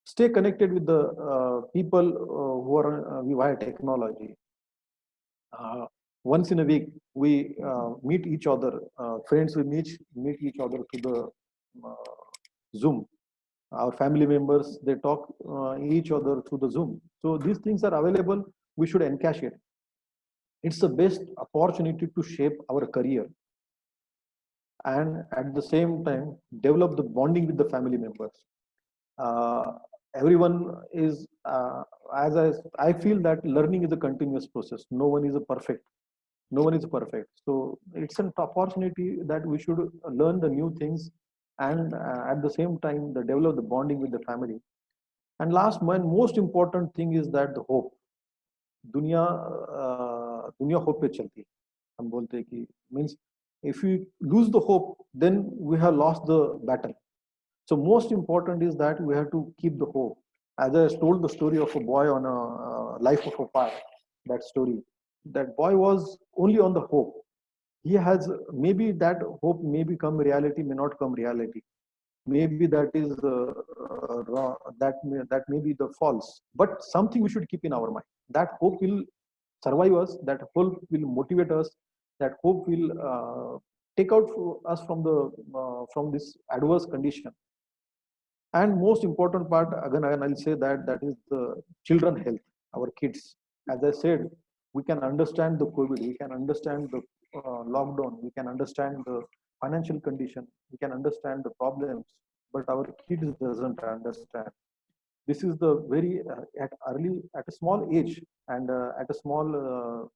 Stay connected with the people who are via technology. Once in a week, we meet each other. Friends, we meet each other through the Zoom. Our family members, they talk each other through the Zoom. So these things are available. we should encash it. It's the best opportunity to shape our career and at the same time develop the bonding with the family members. Uh, Everyone is, I feel that learning is a continuous process. No one is a perfect. No one is perfect. So it's an opportunity that we should learn the new things and at the same time the develop the bonding with the family. And last, one most important thing is that the hope. दुनिया दुनिया hope पे चलती है. हम बोलते हैं कि means if we lose the hope, then we have lost the battle. So most important is that we have to keep the hope. As I told the story of a boy on a life of a pie, that story, that boy was only on the hope. He has, maybe that hope may become reality, may not come reality. Maybe that is wrong, that may be the false, but something we should keep in our mind. That hope will survive us, that hope will motivate us, that hope will take out us from this adverse condition. And most important part, again I'll say that is the children health, our kids. As I said, we can understand the COVID, we can understand the lockdown, we can understand the financial condition, we can understand the problems, but our kids doesn't understand. This is the very at a small age, and at a small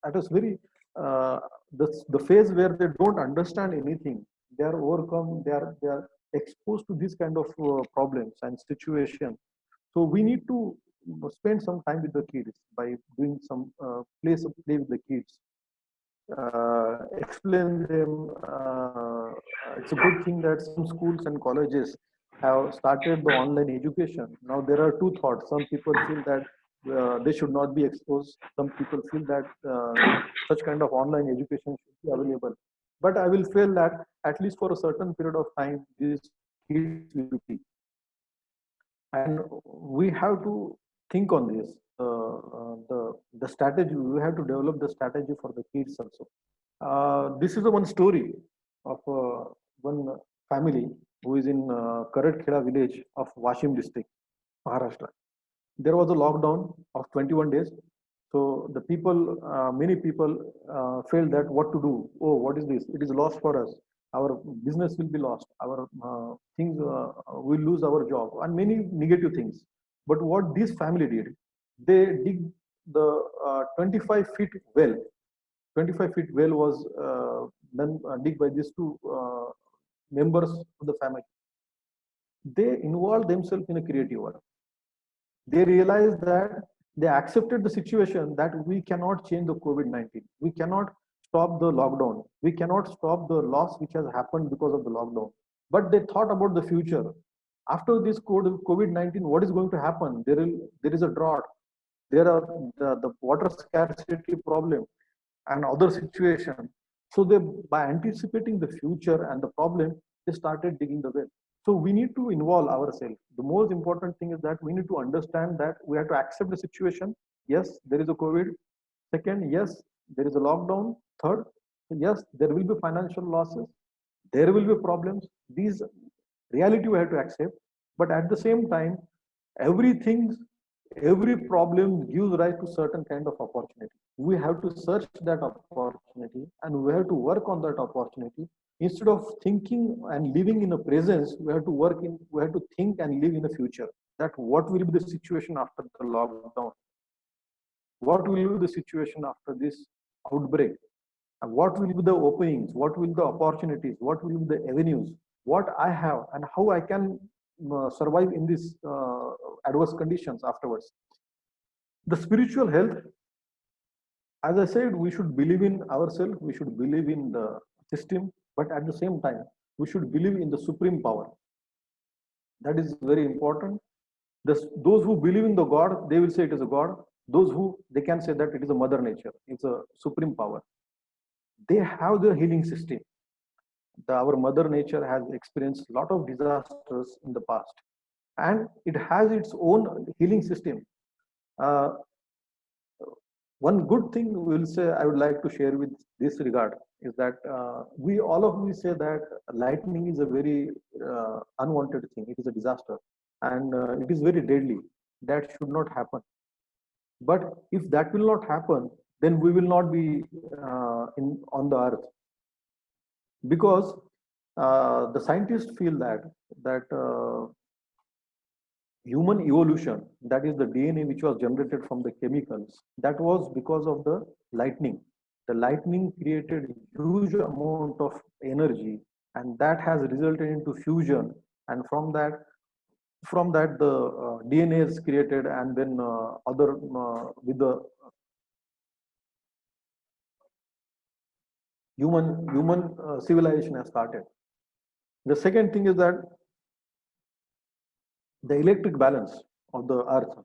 at a very the phase where they don't understand anything, they are overcome, they are exposed to this kind of problems and situation. So we need to spend some time with the kids by doing some play with the kids, explain them. It's a good thing that some schools and colleges have started the online education. Now there are two thoughts. Some people feel that they should not be exposed. Some people feel that such kind of online education should be available. But I will feel that at least for a certain period of time, these kids will be. And we have to think on this. The strategy, we have to develop the strategy for the kids also. This is the one story of one family who is in Karat Kheda village of Washim district, Maharashtra. There was a lockdown of 21 days. So the people, many people felt that what to do. Oh, what is this? It is lost for us. Our business will be lost. Our things will lose our job, and many negative things. But what this family did, they dig the 25 feet well. 25 feet well was done dig by these two members of the family. They involved themselves in a creative work. They realized that they accepted the situation that we cannot change the COVID-19. We cannot stop the lockdown. We cannot stop the loss which has happened because of the lockdown. But they thought about the future. After this COVID-19, what is going to happen? There is a drought. There are the water scarcity problem and other situation. So they, by anticipating the future and the problem, they started digging the well. So we need to involve ourselves. The most important thing is that we need to understand that we have to accept the situation. Yes, there is a COVID. Second, yes, there is a lockdown. Third, yes, there will be financial losses. There will be problems. These reality we have to accept. But at the same time, every problem gives rise to certain kind of opportunity. We have to search that opportunity and we have to work on that opportunity. Instead of thinking and living in a presence, we have to think and live in the future. That what will be the situation after the lockdown? What will be the situation after this outbreak? And what will be the openings? What will be the opportunities? What will be the avenues? What I have and how I can survive in these adverse conditions afterwards. The spiritual health, as I said, we should believe in ourselves, we should believe in the system, but at the same time, we should believe in the supreme power. That is very important. Those who believe in the God, they will say it is a God. Those who, they can say that it is a mother nature, it's a supreme power. They have their healing system. Our mother nature has experienced a lot of disasters in the past, and it has its own healing system. One good thing we'll say I would like to share with this regard is that we say that lightning is a very unwanted thing. It is a disaster, and it is very deadly. That should not happen. But if that will not happen, then we will not be on the earth, because the scientists feel that human evolution, that is the DNA which was generated from the chemicals, that was because of the lightning. The lightning created huge amount of energy, and that has resulted into fusion, and from that the DNA is created, and then other with the human civilization has started. The second thing is that the electric balance of the earth,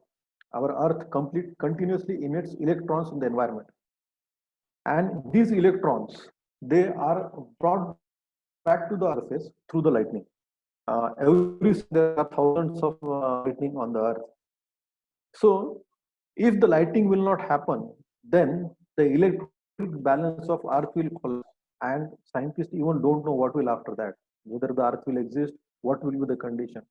our earth continuously emits electrons in the environment, and these electrons, they are brought back to the surface through the lightning. Every there are thousands of lightning on the earth. So if the lighting will not happen, then the electric balance of earth will collapse, and scientists even don't know what will after that, whether the earth will exist, what will be the condition.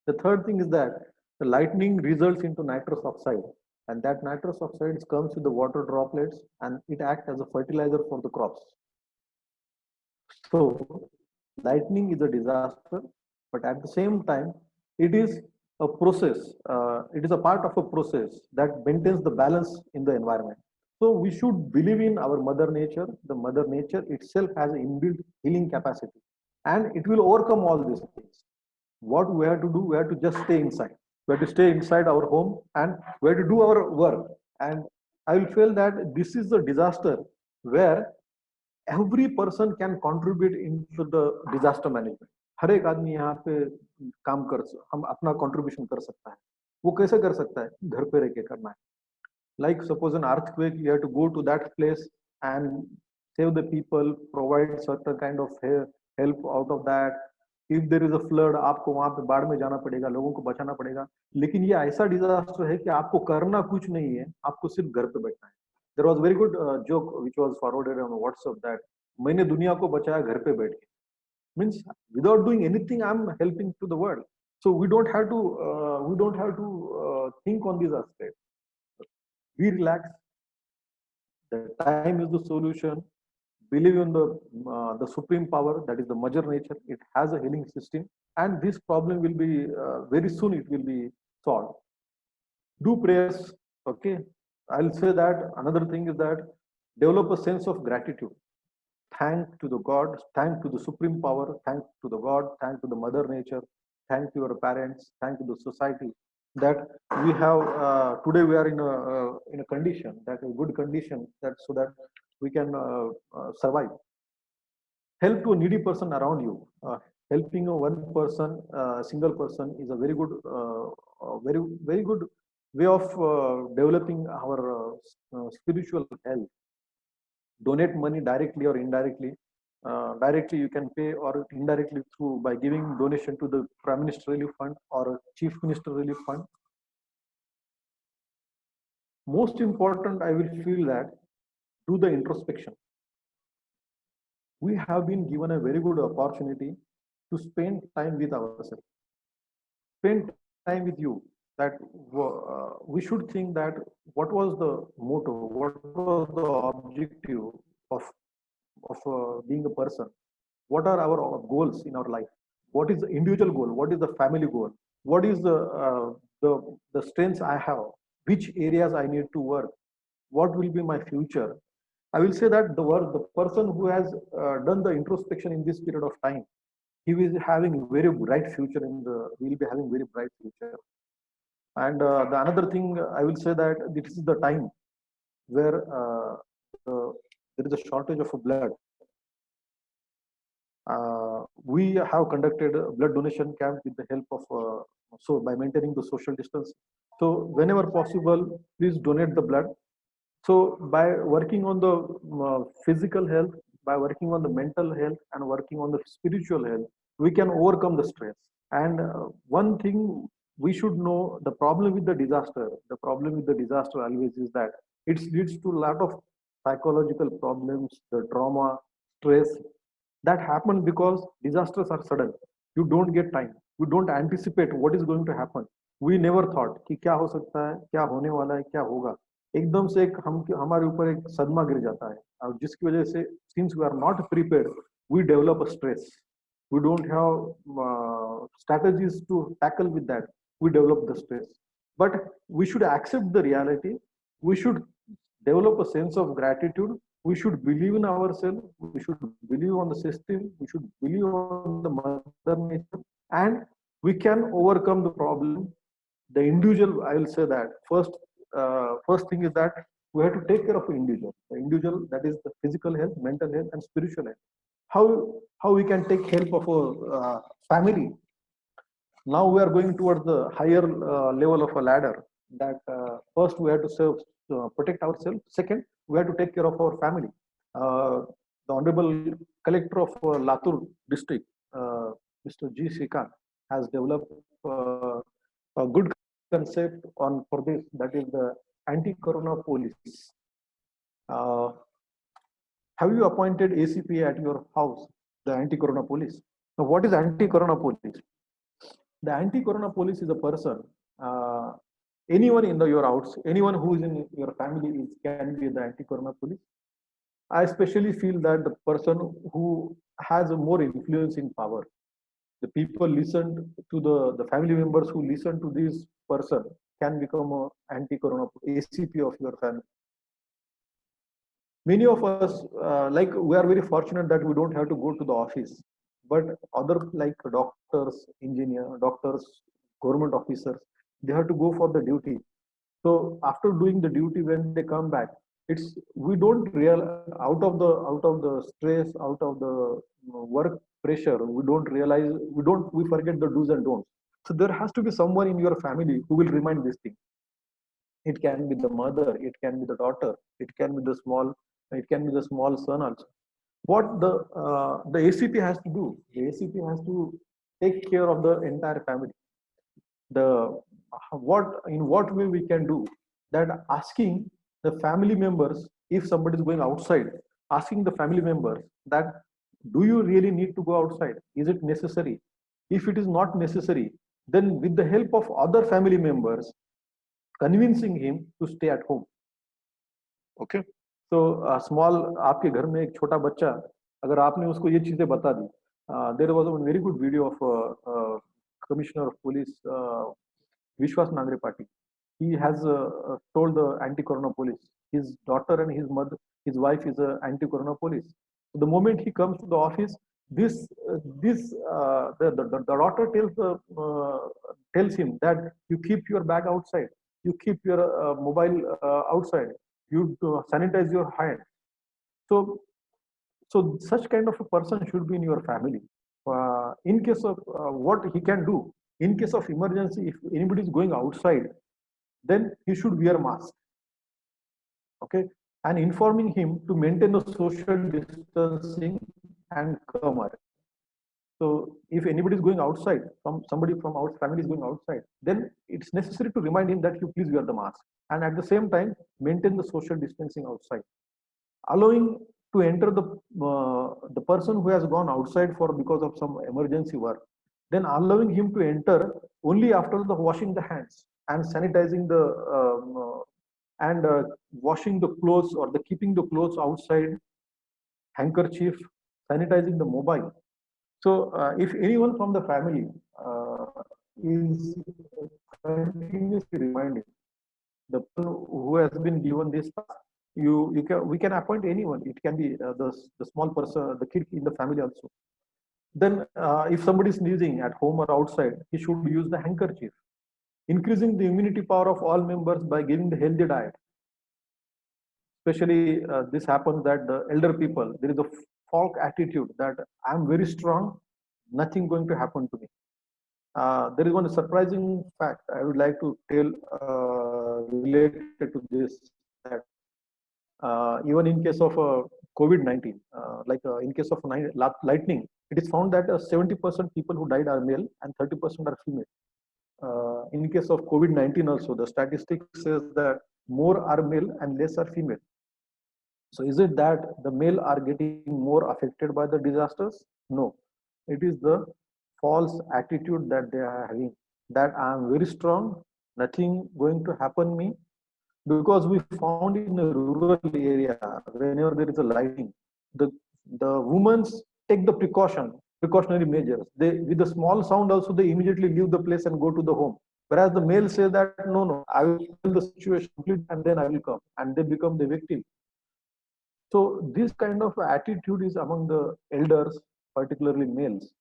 The third thing is that the lightning results into nitrous oxide, and that nitrous oxide comes with the water droplets, and it acts as a fertilizer for the crops. So lightning is a disaster, but at the same time, it is a process. It is a part of a process that maintains the balance in the environment. So we should believe in our mother nature. The mother nature itself has inbuilt healing capacity, and it will overcome all these things. What we have to do, we have to just stay inside. We have to stay inside our home, and we have to do our work. And I will feel that this is a disaster where every person can contribute into the disaster management. हर एक आदमी यहाँ पे काम कर, हम अपना contribution कर सकता है. वो कैसे कर सकता है? घर पे रह के करना है. Like suppose an earthquake, you have to go to that place and save the people, provide certain kind of help out of that. If there is a flood, आपको वहां पे बाढ़ में जाना पड़ेगा, लोगों को बचाना पड़ेगा. लेकिन ये ऐसा डिजास्टर है कि आपको करना कुछ नहीं है, आपको सिर्फ घर पे बैठना है. There was very good joke which was forwarded on WhatsApp that मैंने दुनिया को बचाया घर पे बैठ के. Means without doing anything, I'm helping to the world. So we don't have to think on these aspects. Be relaxed. The time is the solution. Believe in the supreme power, that is the mother nature. It has a healing system, and this problem will be very soon. It will be solved. Do prayers. Okay, I'll say that another thing is that develop a sense of gratitude. Thank to the God, thank to the supreme power, thank to the God, thank to the mother nature, thank to your parents, thank to the society that we have today. We are in a condition, that a good condition, that so that we can survive. Help to a needy person around you. Helping a one person, single person, is a very good, very good way of developing our spiritual health. Donate money directly or indirectly. Directly you can pay, or indirectly through by giving donation to the Prime Minister Relief Fund or Chief Minister Relief Fund. Most important, I will feel that do the introspection. We have been given a very good opportunity to spend time with ourselves. Spend time with you. That we should think that what was the motto, what was the objective of being a person. What are our goals in our life? What is the individual goal? What is the family goal? What is the strengths I have? Which areas I need to work? What will be my future? I will say that the person who has done the introspection in this period of time, he is having very bright future will be having very bright future. And the another thing I will say that this is the time where there is a shortage of blood. We have conducted a blood donation camp with the help of so by maintaining the social distance. So whenever possible, please donate the blood. So by working on the physical health, by working on the mental health, and working on the spiritual health, we can overcome the stress. And one thing we should know, the problem with the disaster always is that it leads to a lot of psychological problems, the trauma, stress that happen because disasters are sudden. You don't get time. You don't anticipate what is going to happen. We never thought कि क्या हो सकता है, क्या होने वाला है, क्या होगा। एकदम से एक हमारे ऊपर एक सदमा गिर जाता है, और जिसकी वजह से since we are not prepared, we develop a stress, we don't have strategies to tackle with that, we develop the stress. But we should accept the reality, we should develop a sense of gratitude, we should believe in ourselves, we should believe on the system, we should believe on the mother nature, and we can overcome the problem. The individual, I will say that first thing is that we have to take care of the individual, that is the physical health, mental health, and spiritual health. How we can take help of a family. Now we are going towards the higher level of a ladder, that first we have to protect ourselves, second we have to take care of our family. The honorable collector of Latur district, Mr. G. Srikant, has developed a good concept on for this, that is the anti-corona police. Have you appointed ACPA at your house, the anti-corona police? Now, what is anti-corona police? The anti-corona police is a person, anyone in your house, anyone who is in your family can be the anti-corona police. I especially feel that the person who has a more influencing power, the people listen to the family members who listen to this person can become an anti-corona ACP of your family. Many of us, like we are very fortunate that we don't have to go to the office, but other like doctors, doctors, government officers, they have to go for the duty. So after doing the duty, when they come back, it's we don't real out of the stress, out of the work pressure, we don't realize, we forget the do's and don'ts. So there has to be someone in your family who will remind this thing. It can be the mother, it can be the daughter, it can be the small son also. What the ACP has to do, the ACP has to take care of the entire family. In what way we can do that, asking the family members, if somebody is going outside, asking the family members that, do you really need to go outside? Is it necessary? If it is not necessary, then with the help of other family members, convincing him to stay at home. Okay. So small, आपके घर में एक छोटा बच्चा, अगर आपने उसको ये चीजें बता दी, there was a very good video of Commissioner of Police Vishwas Nagrepati. He has told the anti-corona police, his daughter and his wife is an anti-corona police. So the moment he comes to the office, the daughter tells him that you keep your bag outside, you keep your mobile outside, you sanitize your hand. So such kind of a person should be in your family. In case of what he can do, in case of emergency, if anybody is going outside, then he should wear a mask. Okay, and informing him to maintain the social distancing and come out. So if anybody is going outside, somebody from our family is going outside, then it's necessary to remind him that you please wear the mask, and at the same time maintain the social distancing outside. Allowing to enter the person who has gone outside because of some emergency work, then allowing him to enter only after the washing the hands and sanitizing washing the clothes, or the keeping the clothes outside, handkerchief, sanitizing the mobile. So if anyone from the family is continuously reminding the person who has been given this task, we can appoint anyone. It can be the small person, the kid in the family also. Then if somebody is sneezing at home or outside, he should use the handkerchief. Increasing the immunity power of all members by giving the healthy diet. Especially this happens that the elder people, there is a false attitude that I'm very strong, nothing going to happen to me. There is one surprising fact I would like to tell related to this, that even in case of COVID-19, in case of lightning, it is found that 70% people who died are male and 30% are female. In case of COVID-19 also, the statistics says that more are male and less are female. So is it that the male are getting more affected by the disasters? No, it is the false attitude that they are having. that I am very strong, nothing going to happen me, because we found in a rural area, whenever there is a lighting, the women take the precautionary measures. They, with a small sound also, they immediately leave the place and go to the home. Whereas the male say that no, I will handle the situation complete and then I will come, and they become the victim. So this kind of attitude is among the elders, particularly males.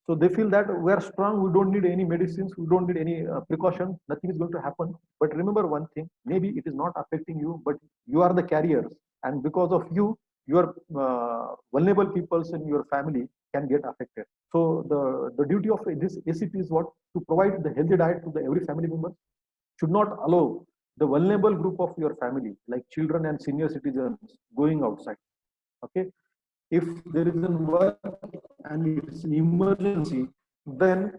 So they feel that we are strong, we don't need any medicines, we don't need any precaution, nothing is going to happen. But remember one thing, maybe it is not affecting you, but you are the carriers. And because of you, your vulnerable peoples in your family can get affected. So the duty of this ACP is what? To provide the healthy diet to the every family member. Should not allow the vulnerable group of your family, like children and senior citizens, going outside. Okay, if there is a work and it's an emergency, then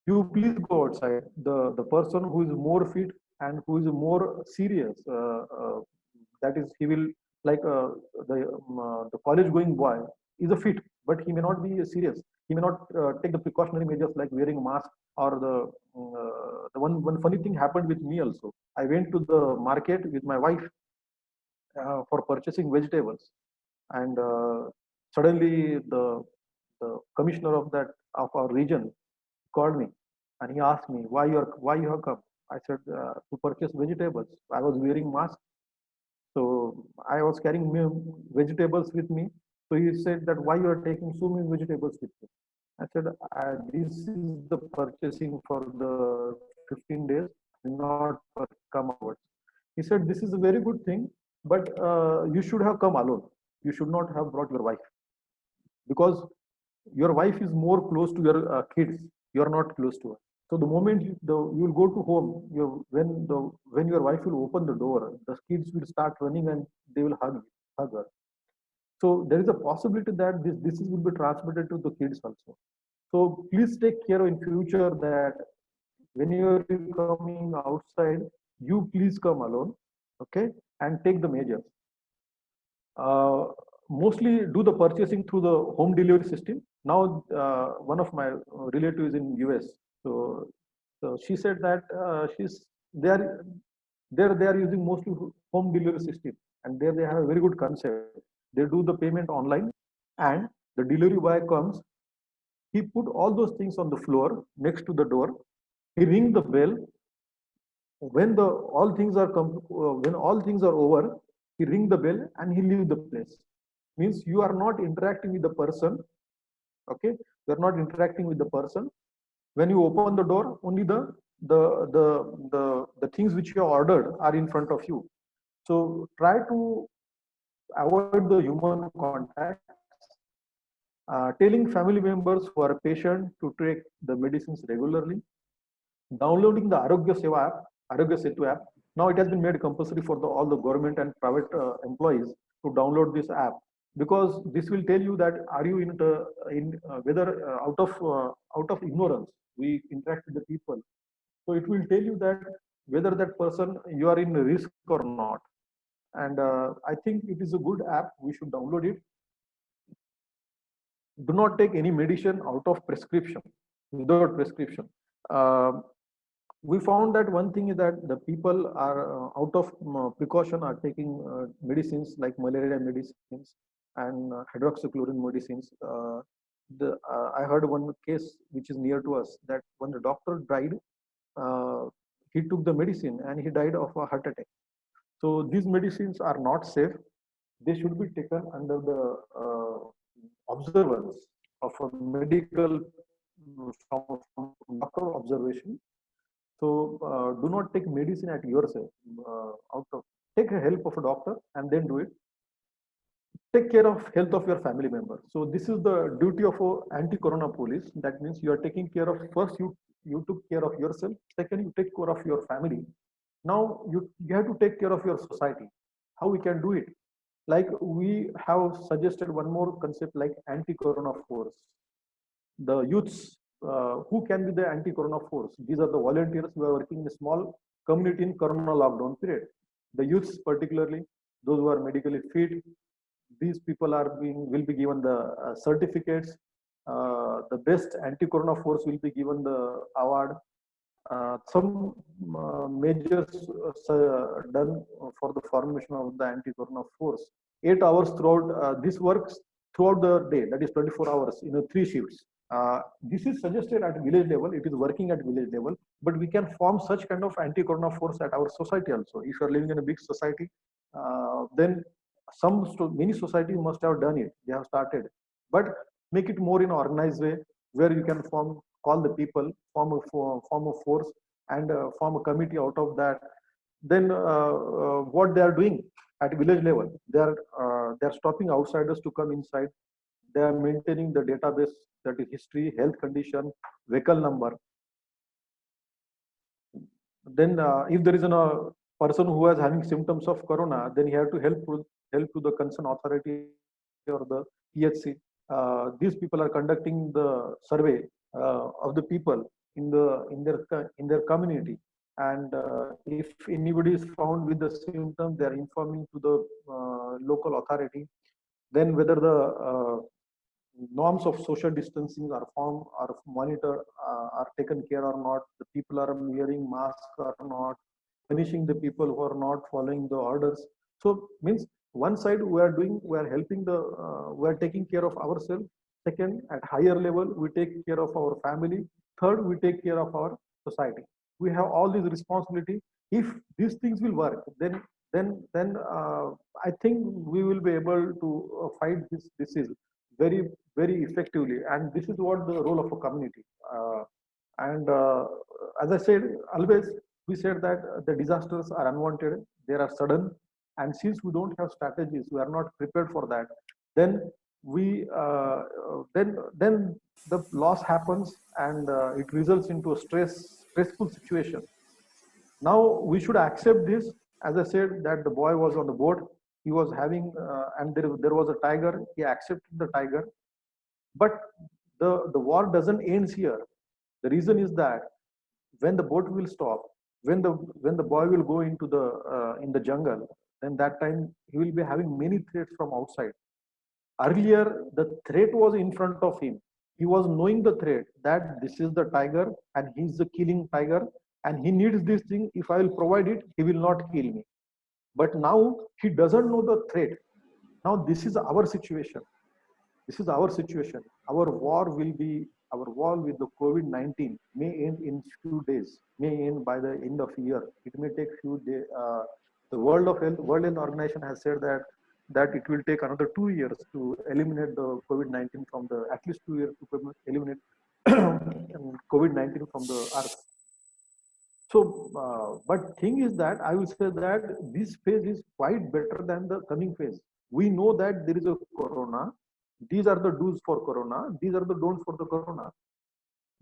you please go outside. The person who is more fit and who is more serious, that is, he will, like the college going boy is a fit, but he may not be serious. He may not take the precautionary measures like wearing a mask, or the one funny thing happened with me also. I went to the market with my wife for purchasing vegetables, and suddenly the commissioner of our region called me, and he asked me why you have come. I said to purchase vegetables. I was wearing mask, so I was carrying vegetables with me. So he said that why you are taking so many vegetables with you. I said this is the purchasing for the 15 days, not for come onwards. He said this is a very good thing, but you should have come alone. You should not have brought your wife, because your wife is more close to your kids. You are not close to her. So the moment you will go to home, when your wife will open the door, the kids will start running and they will hug her. So there is a possibility that this disease will be transmitted to the kids also. So please take care in future that when you are coming outside, you please come alone, okay, and take the measures. Mostly do the purchasing through the home delivery system. Now, one of my relatives in US, so she said that they are they are using mostly home delivery system, and there they have a very good concept. They do the payment online, and the delivery boy comes. He put all those things on the floor next to the door. He ring the bell. When when all things are over, he ring the bell and he leave the place. Means you are not interacting with the person. Okay, you are not interacting with the person. When you open the door, only the things which you have ordered are in front of you. So try to avoid the human contact. Telling family members who are patient to take the medicines regularly. Downloading the Arogya Seva app, Arogya Setu app. Now it has been made compulsory for all the government and private employees to download this app, because this will tell you that are you whether out of ignorance we interact with the people. So it will tell you that whether that person you are in risk or not. And I think it is a good app. We should download it. Do not take any medicine out of prescription, without prescription. We found that one thing is that the people are out of precaution are taking medicines like malaria medicines and hydroxychloroquine medicines. I heard one case which is near to us, that when the doctor died, he took the medicine and he died of a heart attack. So these medicines are not safe. They should be taken under the observance of a medical from doctor observation. So do not take medicine at yourself. Take a help of a doctor and then do it. Take care of health of your family member. So this is the duty of a anti-corona police. That means you are taking care of, first you took care of yourself. Second, you take care of your family. Now you have to take care of your society. How we can do it? Like we have suggested one more concept like anti-corona force. The youths who can be the anti-corona force. These are the volunteers who are working in a small community in corona lockdown period. The youths, particularly those who are medically fit, these people will be given the certificates. The best anti-corona force will be given the award, some measures done for the formation of the anti-corona force. 8 hours throughout, this works throughout the day, that is 24 hours in 3 shifts. This is suggested at village level, it is working at village level, but we can form such kind of anti-corona force at our society also. If you are living in a big society, then many societies must have done it, they have started, but make it more in an organized way, where you can call the people, form a force, and form a committee out of that. Then what they are doing at village level, they are stopping outsiders to come inside. They are maintaining the database, that is history, health condition, vehicle number. Then if there is a person who is having symptoms of corona, then he have to help to the concerned authority or the PHC. These people are conducting the survey of the people in their community, and if anybody is found with the symptom, they are informing to the local authority. Then whether the norms of social distancing are formed, are monitored, are taken care or not, the people are wearing masks or not, punishing the people who are not following the orders. So means one side we are helping we are taking care of ourselves. Second, at higher level, we take care of our family. Third, we take care of our society. We have all these responsibility. If these things will work, then I think we will be able to fight this disease very, very effectively. And this is what the role of a community. As I said, always we said that the disasters are unwanted, they are sudden, and since we don't have strategies, we are not prepared for that. Then then the loss happens, and it results into a stressful situation. Now we should accept this. As I said, that the boy was on the boat, he was having, and there was a tiger. He accepted the tiger, but the war doesn't end here. The reason is that when the boat will stop, when the boy will go into the in the jungle, then that time he will be having many threats from outside. Earlier, the threat was in front of him. He was knowing the threat, that this is the tiger and he's the killing tiger, and he needs this thing. If I will provide it, he will not kill me. But now he doesn't know the threat. Now this is our situation. This is our situation. Our war with the COVID-19 may end in few days, may end by the end of the year. It may take few days. The World Health Organization has said that it will take another 2 years to eliminate the COVID-19 from at least 2 years to eliminate COVID-19 from the earth. So, but thing is that I will say that this phase is quite better than the coming phase. We know that there is a corona. These are the do's for corona. These are the don'ts for the corona.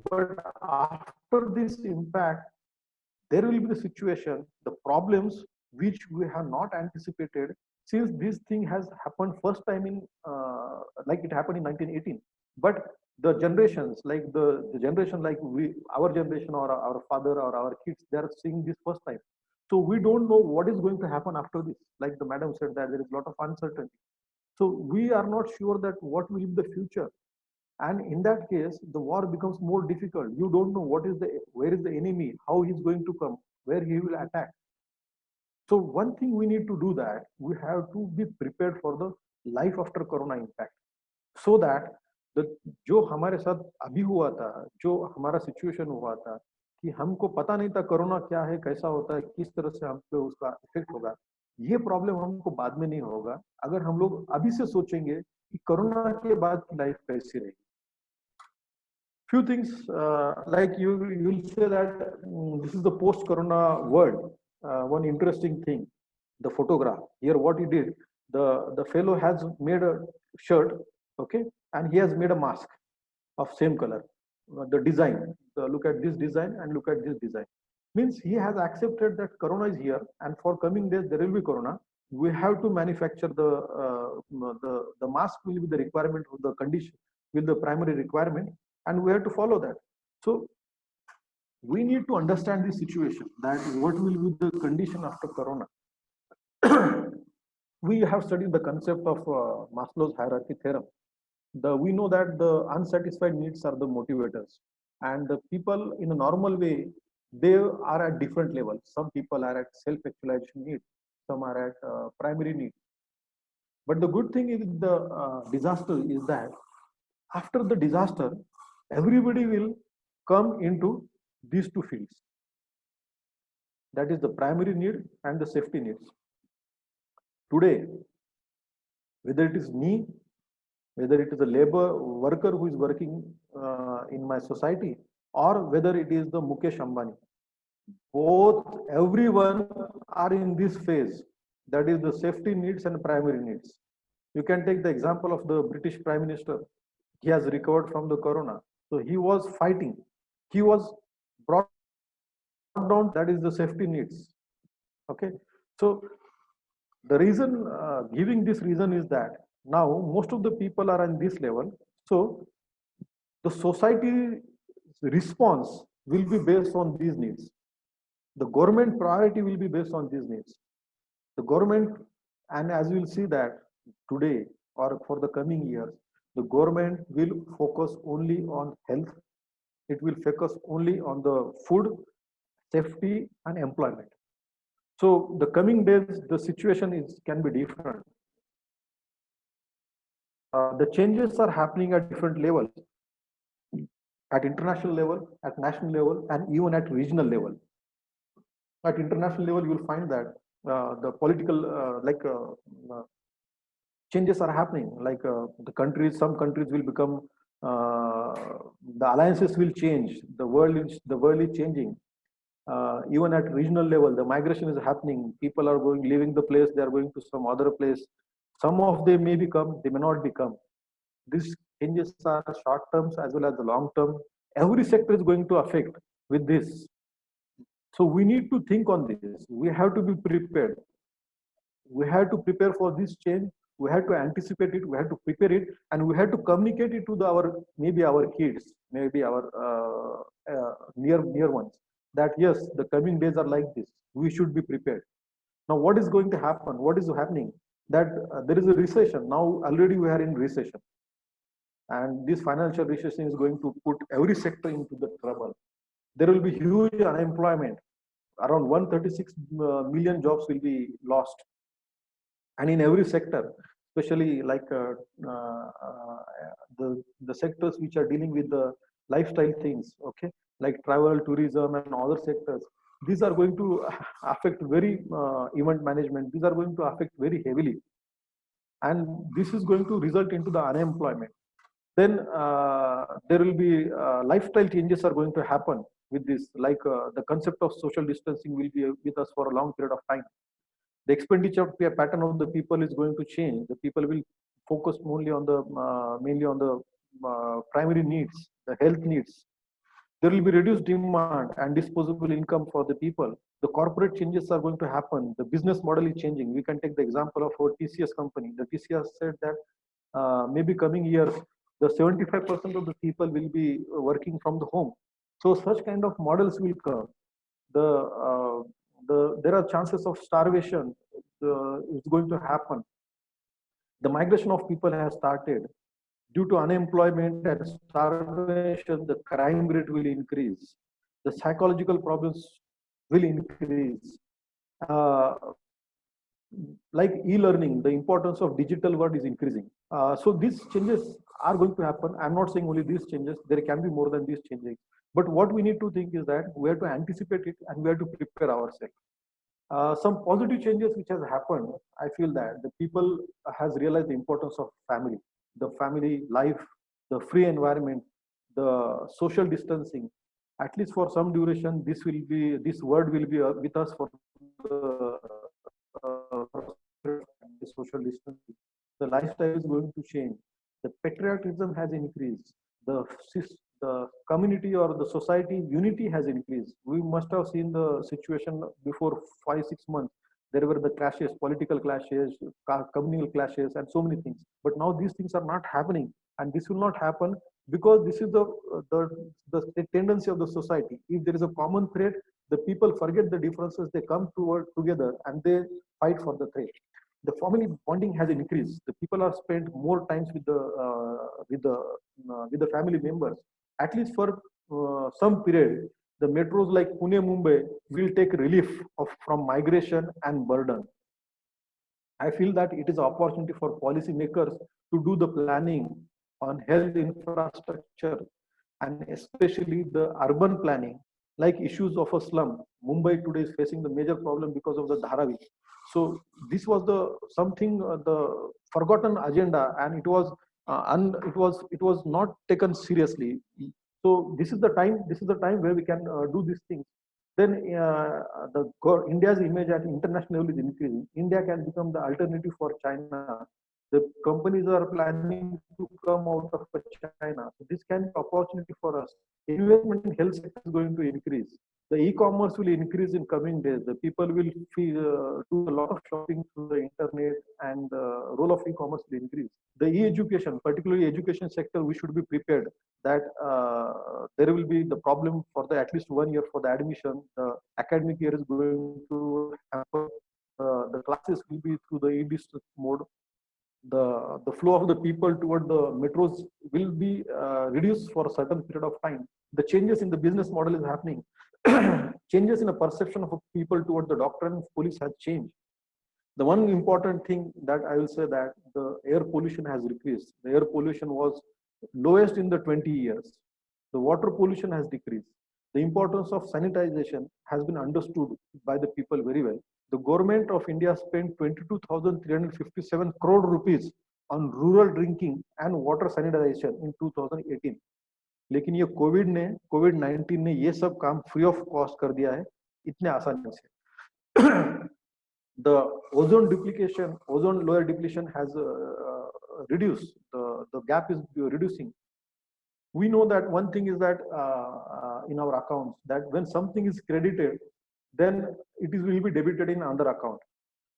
But after this impact, there will be the situation, the problems which we have not anticipated, since this thing has happened first time in, like it happened in 1918. But the generations, like the generation like our generation or our father or our kids, they are seeing this first time. So we don't know what is going to happen after this. Like the madam said, that there is a lot of uncertainty. So we are not sure that what will be the future. And in that case, the war becomes more difficult. You don't know where is the enemy, how he is going to come, where he will attack. So one thing we need to do, that we have to be prepared for the life after corona impact, so that जो हमारे साथ अभी हुआ था, जो हमारा situation हुआ था कि हमको पता नहीं था कोरोना क्या है, कैसा होता है, किस तरह से हम पे उसका इफेक्ट होगा, ये प्रॉब्लम हमको बाद में नहीं होगा अगर हम लोग अभी से सोचेंगे कि कोरोना के बाद की लाइफ कैसी रहेगी. Few things like you'll say that this is the post-corona world. One interesting thing, the photograph. Here, what he did, the fellow has made a shirt, okay, and he has made a mask of same color. The design, look at this design and look at this design. Means he has accepted that corona is here, and for coming days there will be corona. We have to manufacture the mask will be the requirement of the condition, will the primary requirement, and we have to follow that. So we need to understand this situation, that what will be the condition after corona. We have studied the concept of Maslow's hierarchy theorem. We know that the unsatisfied needs are the motivators, and the people in a normal way, they are at different levels. Some people are at self-actualization need, some are at primary need. But the good thing with the disaster is that after the disaster, everybody will come into these two fields. That is the primary need and the safety needs. Today, whether it is me, whether it is a labor worker who is working in my society, or whether it is the Mukesh Ambani, everyone are in this phase. That is the safety needs and primary needs. You can take the example of the British Prime Minister. He has recovered from the corona. So he was fighting. He was brought down. That is the safety needs. Okay. So the reason, giving this reason is that now most of the people are on this level. So the society response will be based on these needs. The government priority will be based on these needs. The government, and as you will see that today or for the coming years, the government will focus only on health. It will focus only on the food, safety, and employment. So the coming days, the situation can be different. The changes are happening at different levels, at international level, at national level, and even at regional level. At international level, you will find that the political changes are happening. Like the countries, some countries will become, the alliances will change. The world is changing. Even at regional level, the migration is happening. People are leaving the place. They are going to some other place. Some of them may become, they may not become. These changes are short terms as well as the long term. Every sector is going to affect with this. So we need to think on this. We have to be prepared. We have to prepare for this change. We have to anticipate it. We have to prepare it, and we have to communicate it to maybe our kids, maybe our near ones. That yes, the coming days are like this. We should be prepared. Now, what is going to happen? What is happening? That there is a recession. Now already we are in recession, and this financial recession is going to put every sector into the trouble. There will be huge unemployment. Around 136 million jobs will be lost, and in every sector, especially like the sectors which are dealing with the lifestyle things, okay, like travel, tourism, and other sectors. These are going to affect very event management. These are going to affect very heavily, and this is going to result into the unemployment. Then there will be lifestyle changes are going to happen with this, like the concept of social distancing will be with us for a long period of time. The expenditure pattern of the people is going to change. The people will focus mainly on the primary needs, the health needs. There will be reduced demand and disposable income for the people. The corporate changes are going to happen. The business model is changing. We can take the example of our TCS company. The TCS said that maybe coming years, the 75% of the people will be working from the home. So such kind of models will come. There are chances of starvation is going to happen. The migration of people has started. Due to unemployment and starvation, the crime rate will increase. The psychological problems will increase. Like e-learning, the importance of digital world is increasing. So these changes are going to happen. I'm not saying only these changes. There can be more than these changes. But what we need to think is that we have to anticipate it and we have to prepare ourselves. Some positive changes which has happened, I feel that the people has realized the importance of family, the family life, the free environment, the social distancing. At least for some duration, this word will be with us for the social distancing. The lifestyle is going to change. The patriotism has increased. The community or the society unity has increased. We must have seen the situation before 5-6 months. There were the clashes, political clashes, communal clashes, and so many things. But now these things are not happening, and this will not happen because this is the tendency of the society. If there is a common threat, the people forget the differences. They come together and they fight for the threat. The family bonding has increased. The people are spent more times with the family members. At least for some period, the metros like Pune, Mumbai will take relief from migration and burden. I feel that it is an opportunity for policymakers to do the planning on health infrastructure and especially the urban planning, like issues of a slum. Mumbai today is facing the major problem because of the Dharavi. So this was the something the forgotten agenda, and it was it was not taken seriously. So this is the time. This is the time where we can do these things. Then India's image at international level is increasing. India can become the alternative for China. The companies are planning to come out of China. So this can be opportunity for us. Investment in health sector is going to increase. The e-commerce will increase in coming days. The people will do a lot of shopping through the internet, and the role of e-commerce will increase. The e-education, particularly education sector, we should be prepared that there will be the problem for the at least 1 year for the admission. The academic year is going to happen. The classes will be through the e-district mode. The flow of the people toward the metros will be reduced for a certain period of time. The changes in the business model is happening. Changes in the perception of people toward the doctor and police has changed. The one important thing that I will say that the air pollution has decreased. The air pollution was lowest in the 20 years. The water pollution has decreased. The importance of sanitization has been understood by the people very well. The government of India spent 22,357 crore rupees on rural drinking and water sanitization in 2018. लेकिन ये कोविड-19 ने ये सब काम free of cost कर दिया है इतने आसानी से. The ozone layer depletion has reduced. The gap is reducing. We know that one thing is that in our accounts, that when something is credited, then will be debited in another account.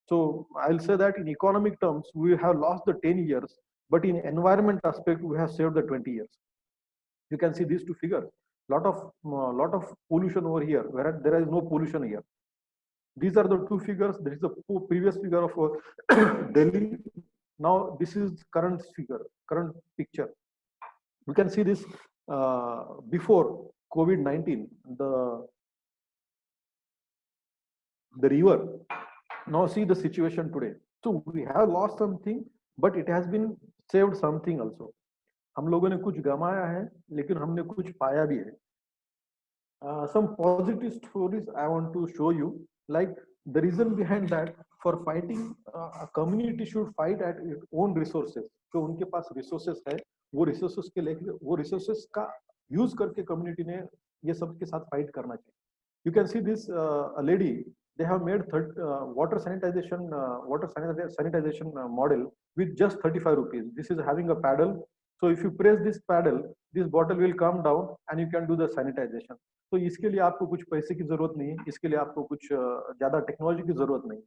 So I'll say that in economic terms, we have lost the 10 years, but in environment aspect, we have saved the 20 years. You can see these two figures. Lot of pollution over here, whereas there is no pollution here. These are the two figures. This is the previous figure of Delhi. Now this is current figure, current picture. You can see this before COVID-19, the river. Now see the situation today. So we have lost something, but it has been saved something also. हम लोगों ने कुछ गमाया है, लेकिन हमने कुछ पाया भी है. Some positive stories I want to show you. Like the reason behind that, for fighting, a community should fight at its own resources. जो उनके पास resources है, वो resources के लेके वो resources का use करके community ने ये सब के साथ fight करना चाहिए. You can see this a lady. They have made water sanitization model with just 35 rupees. This is having a paddle. So if you press this paddle, this bottle will come down and you can do the sanitization. तो इसके लिए आपको कुछ पैसे की जरूरत नहीं है, इसके लिए आपको कुछ ज्यादा टेक्नोलॉजी की जरूरत नहीं है.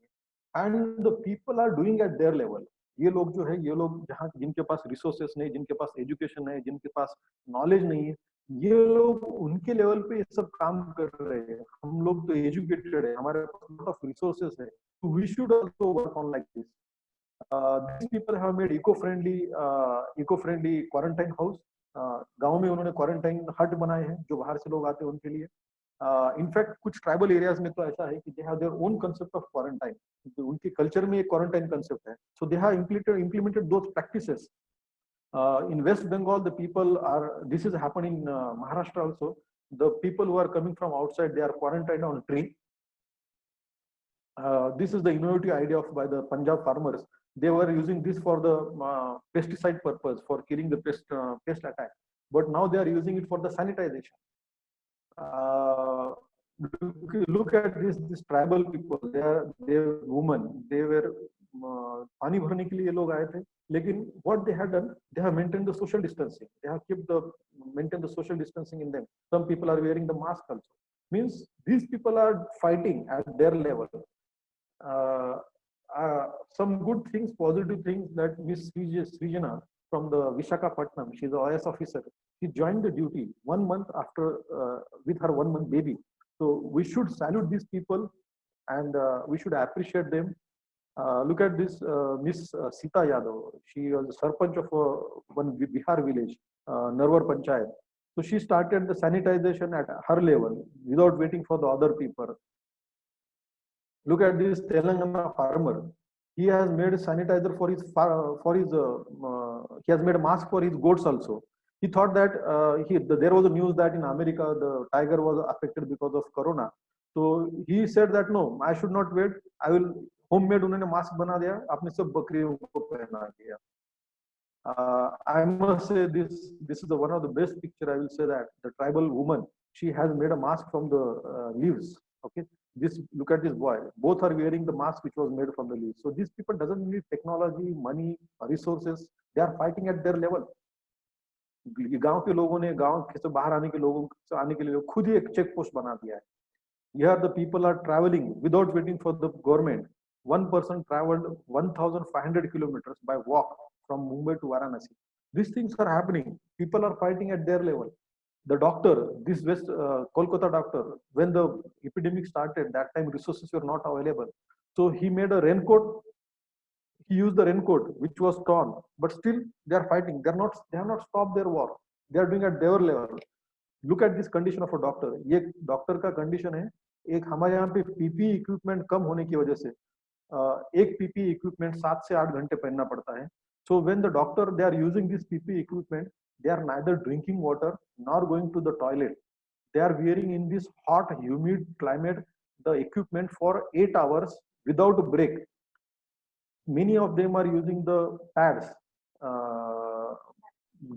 And the people are doing at their level. ये लोग जो है, ये लोग जहाँ जिनके पास रिसोर्सेस नहीं, जिनके पास एजुकेशन है, जिनके पास नॉलेज नहीं है, ये लोग उनके लेवल पे ये सब काम कर रहे हैं. हम लोग तो एजुकेटेड है, हमारे पास लॉट ऑफ रिसोर्सेस है. We should also work on like this. These people have made eco-friendly quarantine house. गांव में उन्होंने क्वारंटाइन हट बनाए हैं जो बाहर से लोग आते हैं उनके लिए. इनफैक्ट कुछ ट्राइबल एरियाज में तो ऐसा है कि they have their own concept of quarantine. उनके कल्चर में एक क्वारंटाइन कांसेप्ट है. So they have implemented those practices. In West Bengal, the people are. This is happening in Maharashtra also. The people who are coming from outside, they are quarantined on tree. This is the innovative idea by the Punjab farmers. They were using this for the pesticide purpose, for killing the pest attack. But now they are using it for the sanitization. Look at this tribal people. They are women. They were पानी भरने के लिए ये लोग आए थे. लेकिन what they have done, they have maintained the social distancing. They have maintained the social distancing in them. Some people are wearing the mask also. Means these people are fighting at their level. Some good things, positive things, that Miss Srijana from the Visakhapatnam, she's an OS officer. She joined the duty 1 month after with her 1 month baby. So we should salute these people and we should appreciate them. Look at this Miss Sita Yadav. She was the Sarpanch of one Bihar village, Narwar Panchayat. So she started the sanitization at her level without waiting for the other people. Look at this Telangana farmer. He has made a sanitizer for his he has made a mask for his goats also. He thought that there was a news that in America the tiger was affected because of corona. So he said that no, I should not wait. I will homemade उन्होंने mask बना दिया, अपने सब बकरियों को पहना दिया. I must say this is one of the best picture. I will say that the tribal woman, she has made a mask from the leaves. Okay, look at this boy. Both are wearing the mask which was made from the leaves. So these people doesn't need technology, money, resources. They are fighting at their level. गांव के लोगों ने गांव से बाहर आने के लोगों से आने के लिए खुद ही एक चेक पोस्ट बना दिया है. Here the people are traveling without waiting for the government. One person traveled 1,500 kilometers by walk from Mumbai to Varanasi. These things are happening. People are fighting at their level. The doctor, this Kolkata doctor, when the epidemic started, that time resources were not available. So he made a raincoat. He used the raincoat, which was torn, but still they are fighting. They have not stopped their war. They are doing at their level. Look at this condition of a doctor. ये doctor का condition है. एक हमारे यहाँ पे PPE equipment कम होने की वजह से एक पीपीई इक्विपमेंट 7 से 8 घंटे पहनना पड़ता है. So when the doctor they are using this PPE equipment, they are neither drinking water nor going to the toilet. They are wearing in this hot, humid climate the equipment for 8 hours without a break. Many of them are using the pads,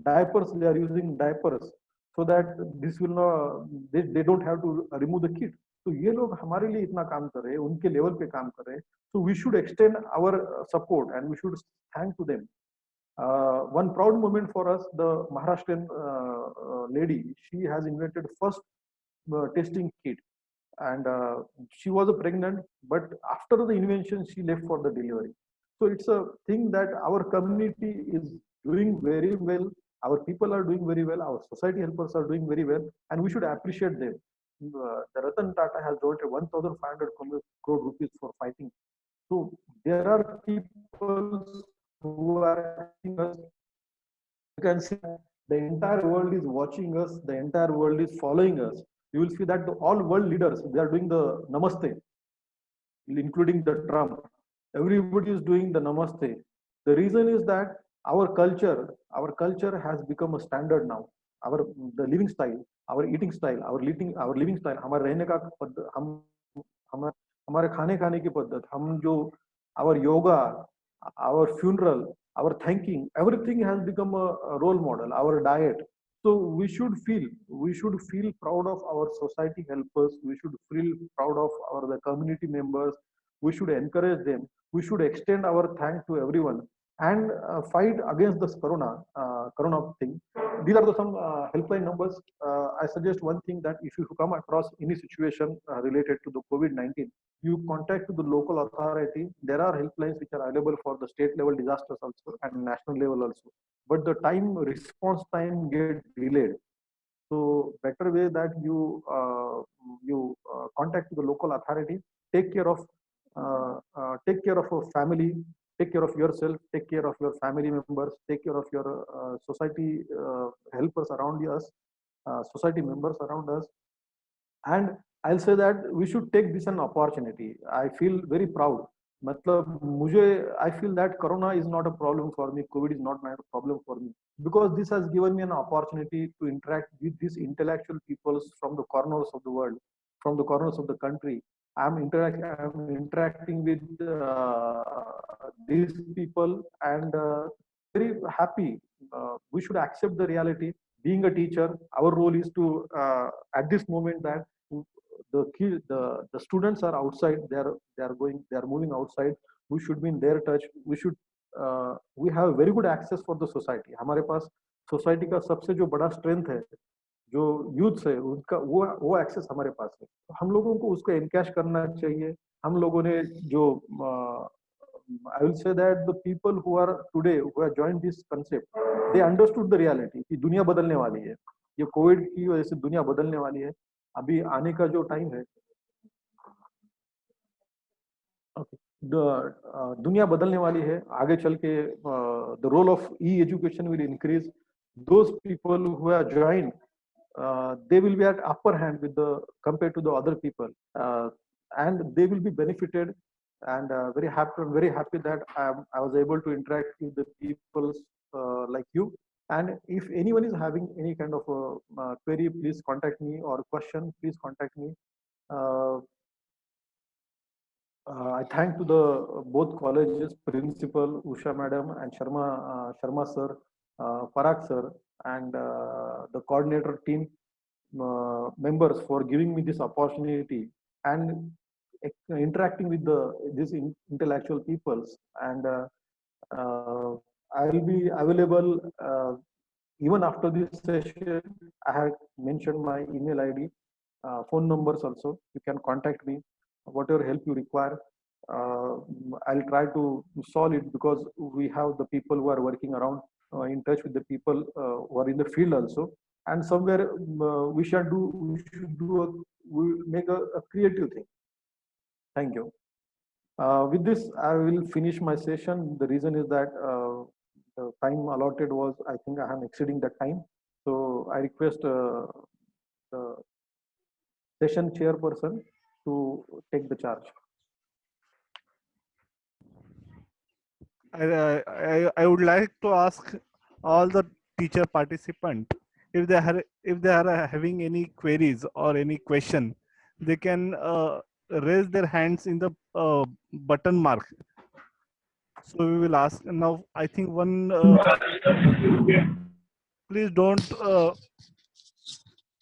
diapers. They are using diapers so that this will not. They don't have to remove the kit. तो ये लोग हमारे लिए इतना काम कर रहे हैं, उनके लेवल पे काम कर रहे हैं. So we should extend our support and we should thank to them. One proud moment for us, the Maharashtrian lady, she has invented first testing kit, and she was pregnant, but after the invention, she left for the delivery. So it's a thing that our community is doing very well. Our people are doing very well. Our society helpers are doing very well, and we should appreciate them. The Ratan Tata has donated 1,500 crore rupees for fighting. So there are people who are asking us. You can see the entire world is watching us. The entire world is following us. You will see that all world leaders, they are doing the namaste, including the Trump. Everybody is doing the namaste. The reason is that our culture has become a standard now. The living style, our eating style, our living style, हमारे रहने का पद्धत, हमारे खाने की पद्धत, हम जो our yoga, our funeral, our thanking, everything has become a role model. Our diet. So we should feel proud of our society helpers. We should feel proud of the community members. We should encourage them. We should extend our thanks to everyone and fight against this corona thing. These are some helpline numbers. I suggest one thing, that if you come across any situation related to the COVID-19, you contact the local authority. There are helplines which are available for the state level disasters also and national level also. But the response time get delayed. So better way that you contact the local authority, take care of a family, take care of yourself, take care of your family members, take care of your society helpers around us, society members around us. And I'll say that we should take this an opportunity. I feel very proud. I feel that corona is not a problem for me. COVID is not a problem for me, because this has given me an opportunity to interact with these intellectual peoples from the corners of the world, from the corners of the country. I'm interacting with these people, and very happy. We should accept the reality. Being a teacher, our role is to at this moment that the students are outside. They are moving outside. We should be in their touch. We have very good access for the society. हमारे पास society का सबसे जो बड़ा strength है, जो youths है, उनका वो access हमारे पास है. हम लोगों को उसको encash करना चाहिए. हम लोगों ने जो I will say that the people who have joined this concept, they understood the reality कि दुनिया बदलने वाली है. ये कोविड की वजह से दुनिया बदलने वाली है. अभी आने का जो टाइम है, दुनिया बदलने वाली है. आगे चल के the role of e-education will increase. Those people who have joined, they will be at upper hand with the compared to the other people, and they will be benefited. And very happy that I was able to interact with the people like you. And if anyone is having any kind of query, please contact me, or question, please contact me. Uh, I thank to the both colleges principal Usha madam and Sharma sir, Parag sir, and the coordinator team members for giving me this opportunity and interacting with these intellectual peoples. And I will be available even after this session. I have mentioned my email ID, phone numbers also. You can contact me, whatever help you require. Uh, I'll try to solve it, because we have the people who are working around, in touch with the people who are in the field also. And somewhere we make a creative thing. Thank you. With this, I will finish my session. The reason is that the time allotted was, I think I am exceeding that time. So I request the session chairperson to take the charge. I would like to ask all the teacher participant, if they are having any queries or any question, they can raise their hands in the button mark. So we will ask now. I think one. Please don't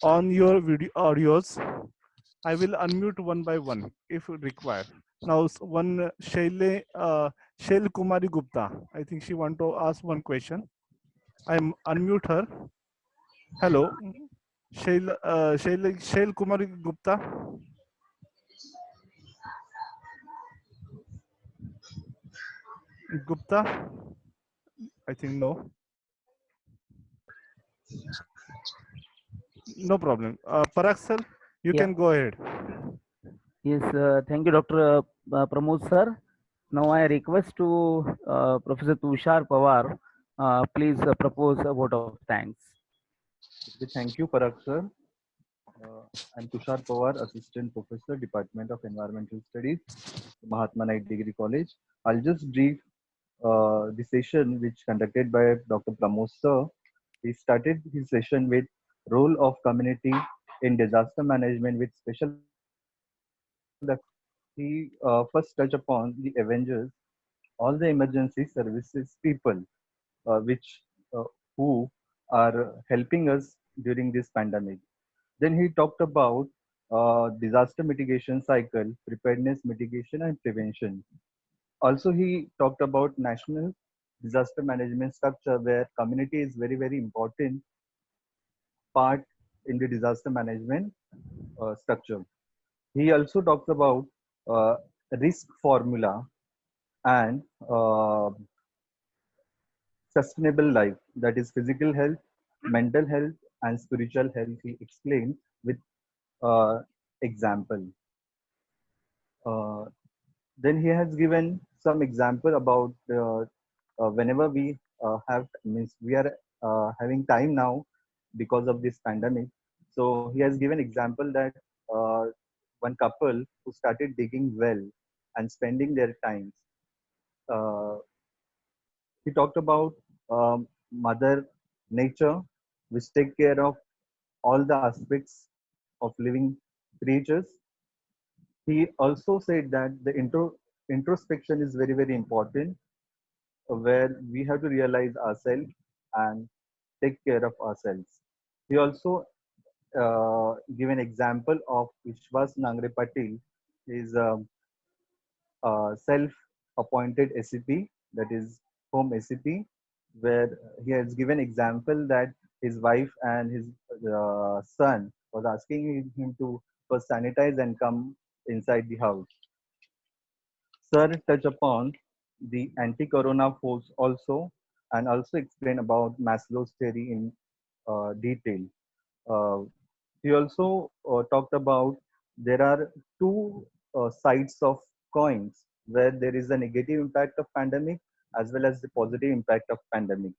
on your video audios. I will unmute one by one if required. Now one Shail Kumari Gupta. I think she want to ask one question. I unmute her. Hello, Shail Kumari Gupta. Gupta. I think no. No problem. Parag sir, you Yeah. can go ahead. Yes, thank you, Dr. Pramod sir. Now I request to Professor Tushar Pawar, please propose a vote of thanks. Okay, thank you, Parag sir. I'm Tushar Pawar, Assistant Professor, Department of Environmental Studies, Mahatma Knight Degree College. I'll just brief the session which conducted by Dr. Pramod sir. He started his session with role of community in disaster management with special. He first touched upon the Avengers, all the emergency services people, which who are helping us during this pandemic. Then he talked about disaster mitigation cycle, preparedness, mitigation, and prevention. Also, he talked about national disaster management structure, where community is very, very important part in the disaster management structure. He also talks about uh, risk formula and sustainable life, that is physical health, mental health, and spiritual health. He explained with uh, example. Uh, then he has given some example about whenever we have means we are having time now because of this pandemic. So he has given example that uh, one couple who started digging well and spending their time. Uh, he talked about mother nature, which take care of all the aspects of living creatures. He also said that the introspection is very, very important, where we have to realize ourselves and take care of ourselves. He also give an example of Vishwas Nangre Patil, his self-appointed SCP, that is home SCP, where he has given example that his wife and his son was asking him to first sanitize and come inside the house. Sir touch upon the anti-corona force also, and also explain about Maslow's theory in detail. Uh, he also talked about there are two sides of coins, where there is a negative impact of pandemic as well as the positive impact of pandemic.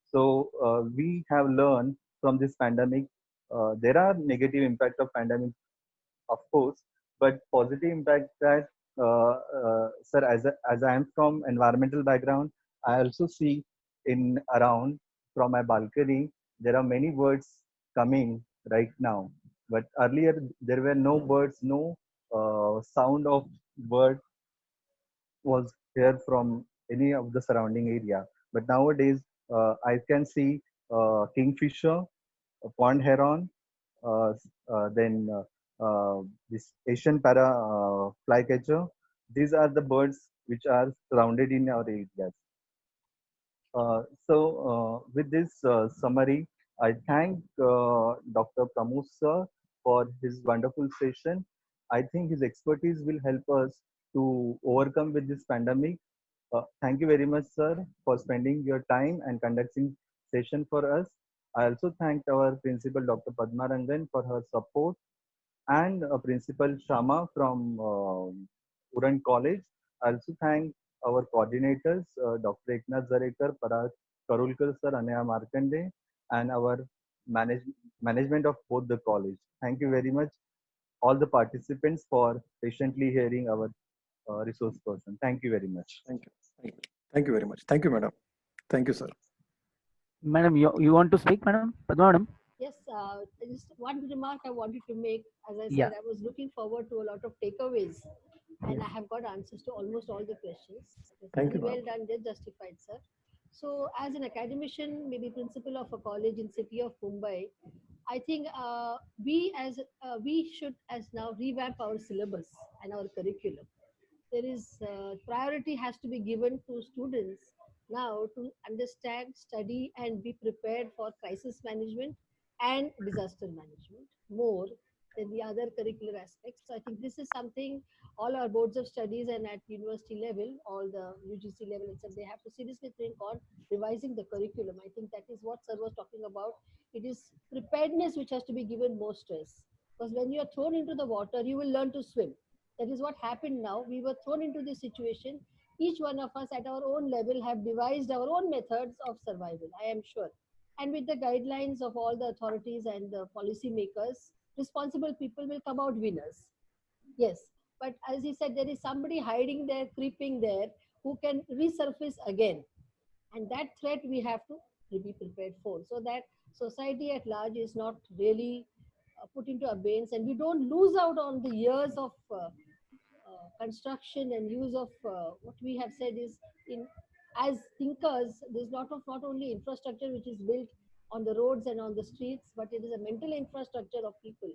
So we have learned from this pandemic there are negative impact of pandemic, of course, but positive impact that, sir, as I am from environmental background, I also see in around from my balcony, there are many birds coming right now. But earlier there were no birds, no sound of bird was here from any of the surrounding area. But nowadays, I can see kingfisher, pond heron, then this Asian para flycatcher. These are the birds which are surrounded in our areas. With this summary, I thank Dr. Pramod sir for his wonderful session. I think his expertise will help us to overcome with this pandemic. Thank you very much, sir, for spending your time and conducting session for us. I also thank our principal, Dr. Padma Rangan, for her support, and Principal Shama from Uran College. I also thank our coordinators, Dr. Eknath Zarekar, Parag Karulkar sir, Anaya Markande, and our management of both the college. Thank you very much, all the participants, for patiently hearing our resource person. Thank you very much. Thank you. Thank you. Thank you very much. Thank you, madam. Thank you, sir. Madam, you want to speak, madam? Padma madam? Yes, just one remark I wanted to make. As I said, Yeah. I was looking forward to a lot of takeaways, and I have got answers to almost all the questions. Thank you, Well ma'am. done, just justified, sir. So, as an academician, maybe principal of a college in city of Mumbai, I think we should as now revamp our syllabus and our curriculum. There is priority has to be given to students now to understand, study, and be prepared for crisis management and disaster management more than the other curricular aspects. So I think this is something all our boards of studies and at university level, all the UGC level itself, they have to seriously think on revising the curriculum. I think that is what sir was talking about. It is preparedness which has to be given more stress. Because when you are thrown into the water, you will learn to swim. That is what happened now. We were thrown into this situation. Each one of us at our own level have devised our own methods of survival, I am sure. And with the guidelines of all the authorities and the policy makers, responsible people will come out winners. Yes. But as he said, there is somebody hiding there, creeping there, who can resurface again. And that threat we have to be prepared for, so that society at large is not really put into abeyance, and we don't lose out on the years of construction and use of what we have said is in as thinkers, there's lot of not only infrastructure which is built on the roads and on the streets, but it is a mental infrastructure of people,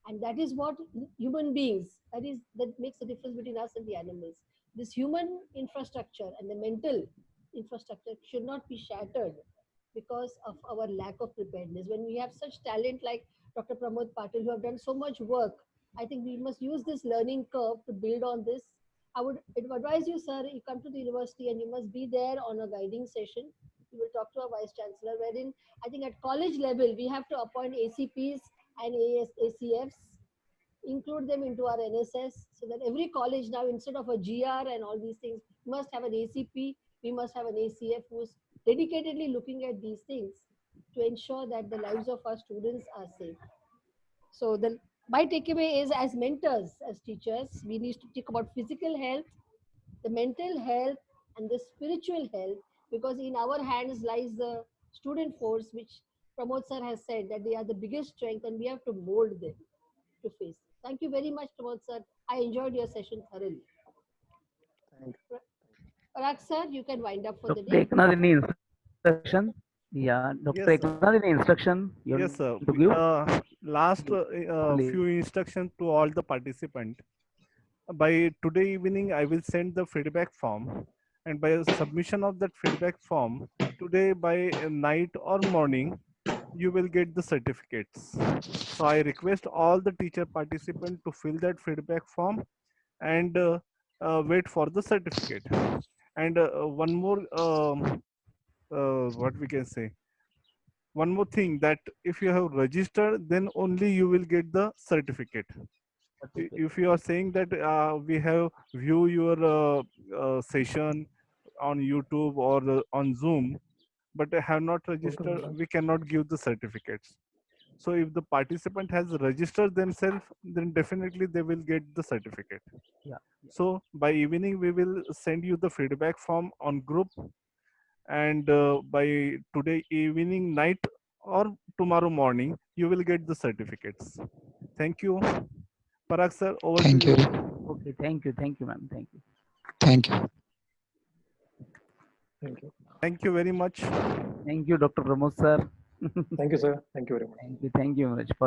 and that is what human beings, that makes the difference between us and the animals. This human infrastructure and the mental infrastructure should not be shattered because of our lack of preparedness. When we have such talent like Dr. Pramod Patil, who have done so much work, I think we must use this learning curve to build on this. I would advise you, sir, you come to the university and you must be there on a guiding session. You will talk to a vice chancellor, wherein I think at college level, we have to appoint ACPs and ACFs, include them into our NSS, so that every college now, instead of a GR and all these things, must have an ACP, we must have an ACF who's dedicatedly looking at these things to ensure that the lives of our students are safe. So my takeaway is, as mentors, as teachers, we need to think about physical health, the mental health, and the spiritual health, because in our hands lies the student force, which Pramod sir has said that they are the biggest strength, and we have to mold them to face. Thank you very much, Pramod sir. I enjoyed your session thoroughly. Thank you. Parag sir, you can wind up for the Dr. day. Eknath, any instruction? Yeah, Dr. Yes, sir. Eknath, any instruction you Yes, sir. to give? Last Please. few instructions to all the participants. By today evening, I will send the feedback form, and by submission of that feedback form, today by night or morning, you will get the certificates. So I request all the teacher participants to fill that feedback form and wait for the certificate. And one more, what we can say, one more thing, that if you have registered, then only you will get the certificate. If you are saying that we have view your session on YouTube or on Zoom, but have not registered, we cannot give the certificates. So if the participant has registered themselves, then definitely they will get the certificate. Yeah. So by evening, we will send you the feedback form on group, and by today evening, night, or tomorrow morning, you will get the certificates. Thank you. Parag sir, over Thank to you. Okay, thank you, ma'am, thank you. Thank you. Thank you. Thank you very much. Thank you, Dr. Pramod sir. Thank you, sir. Thank you very much. Thank you very much for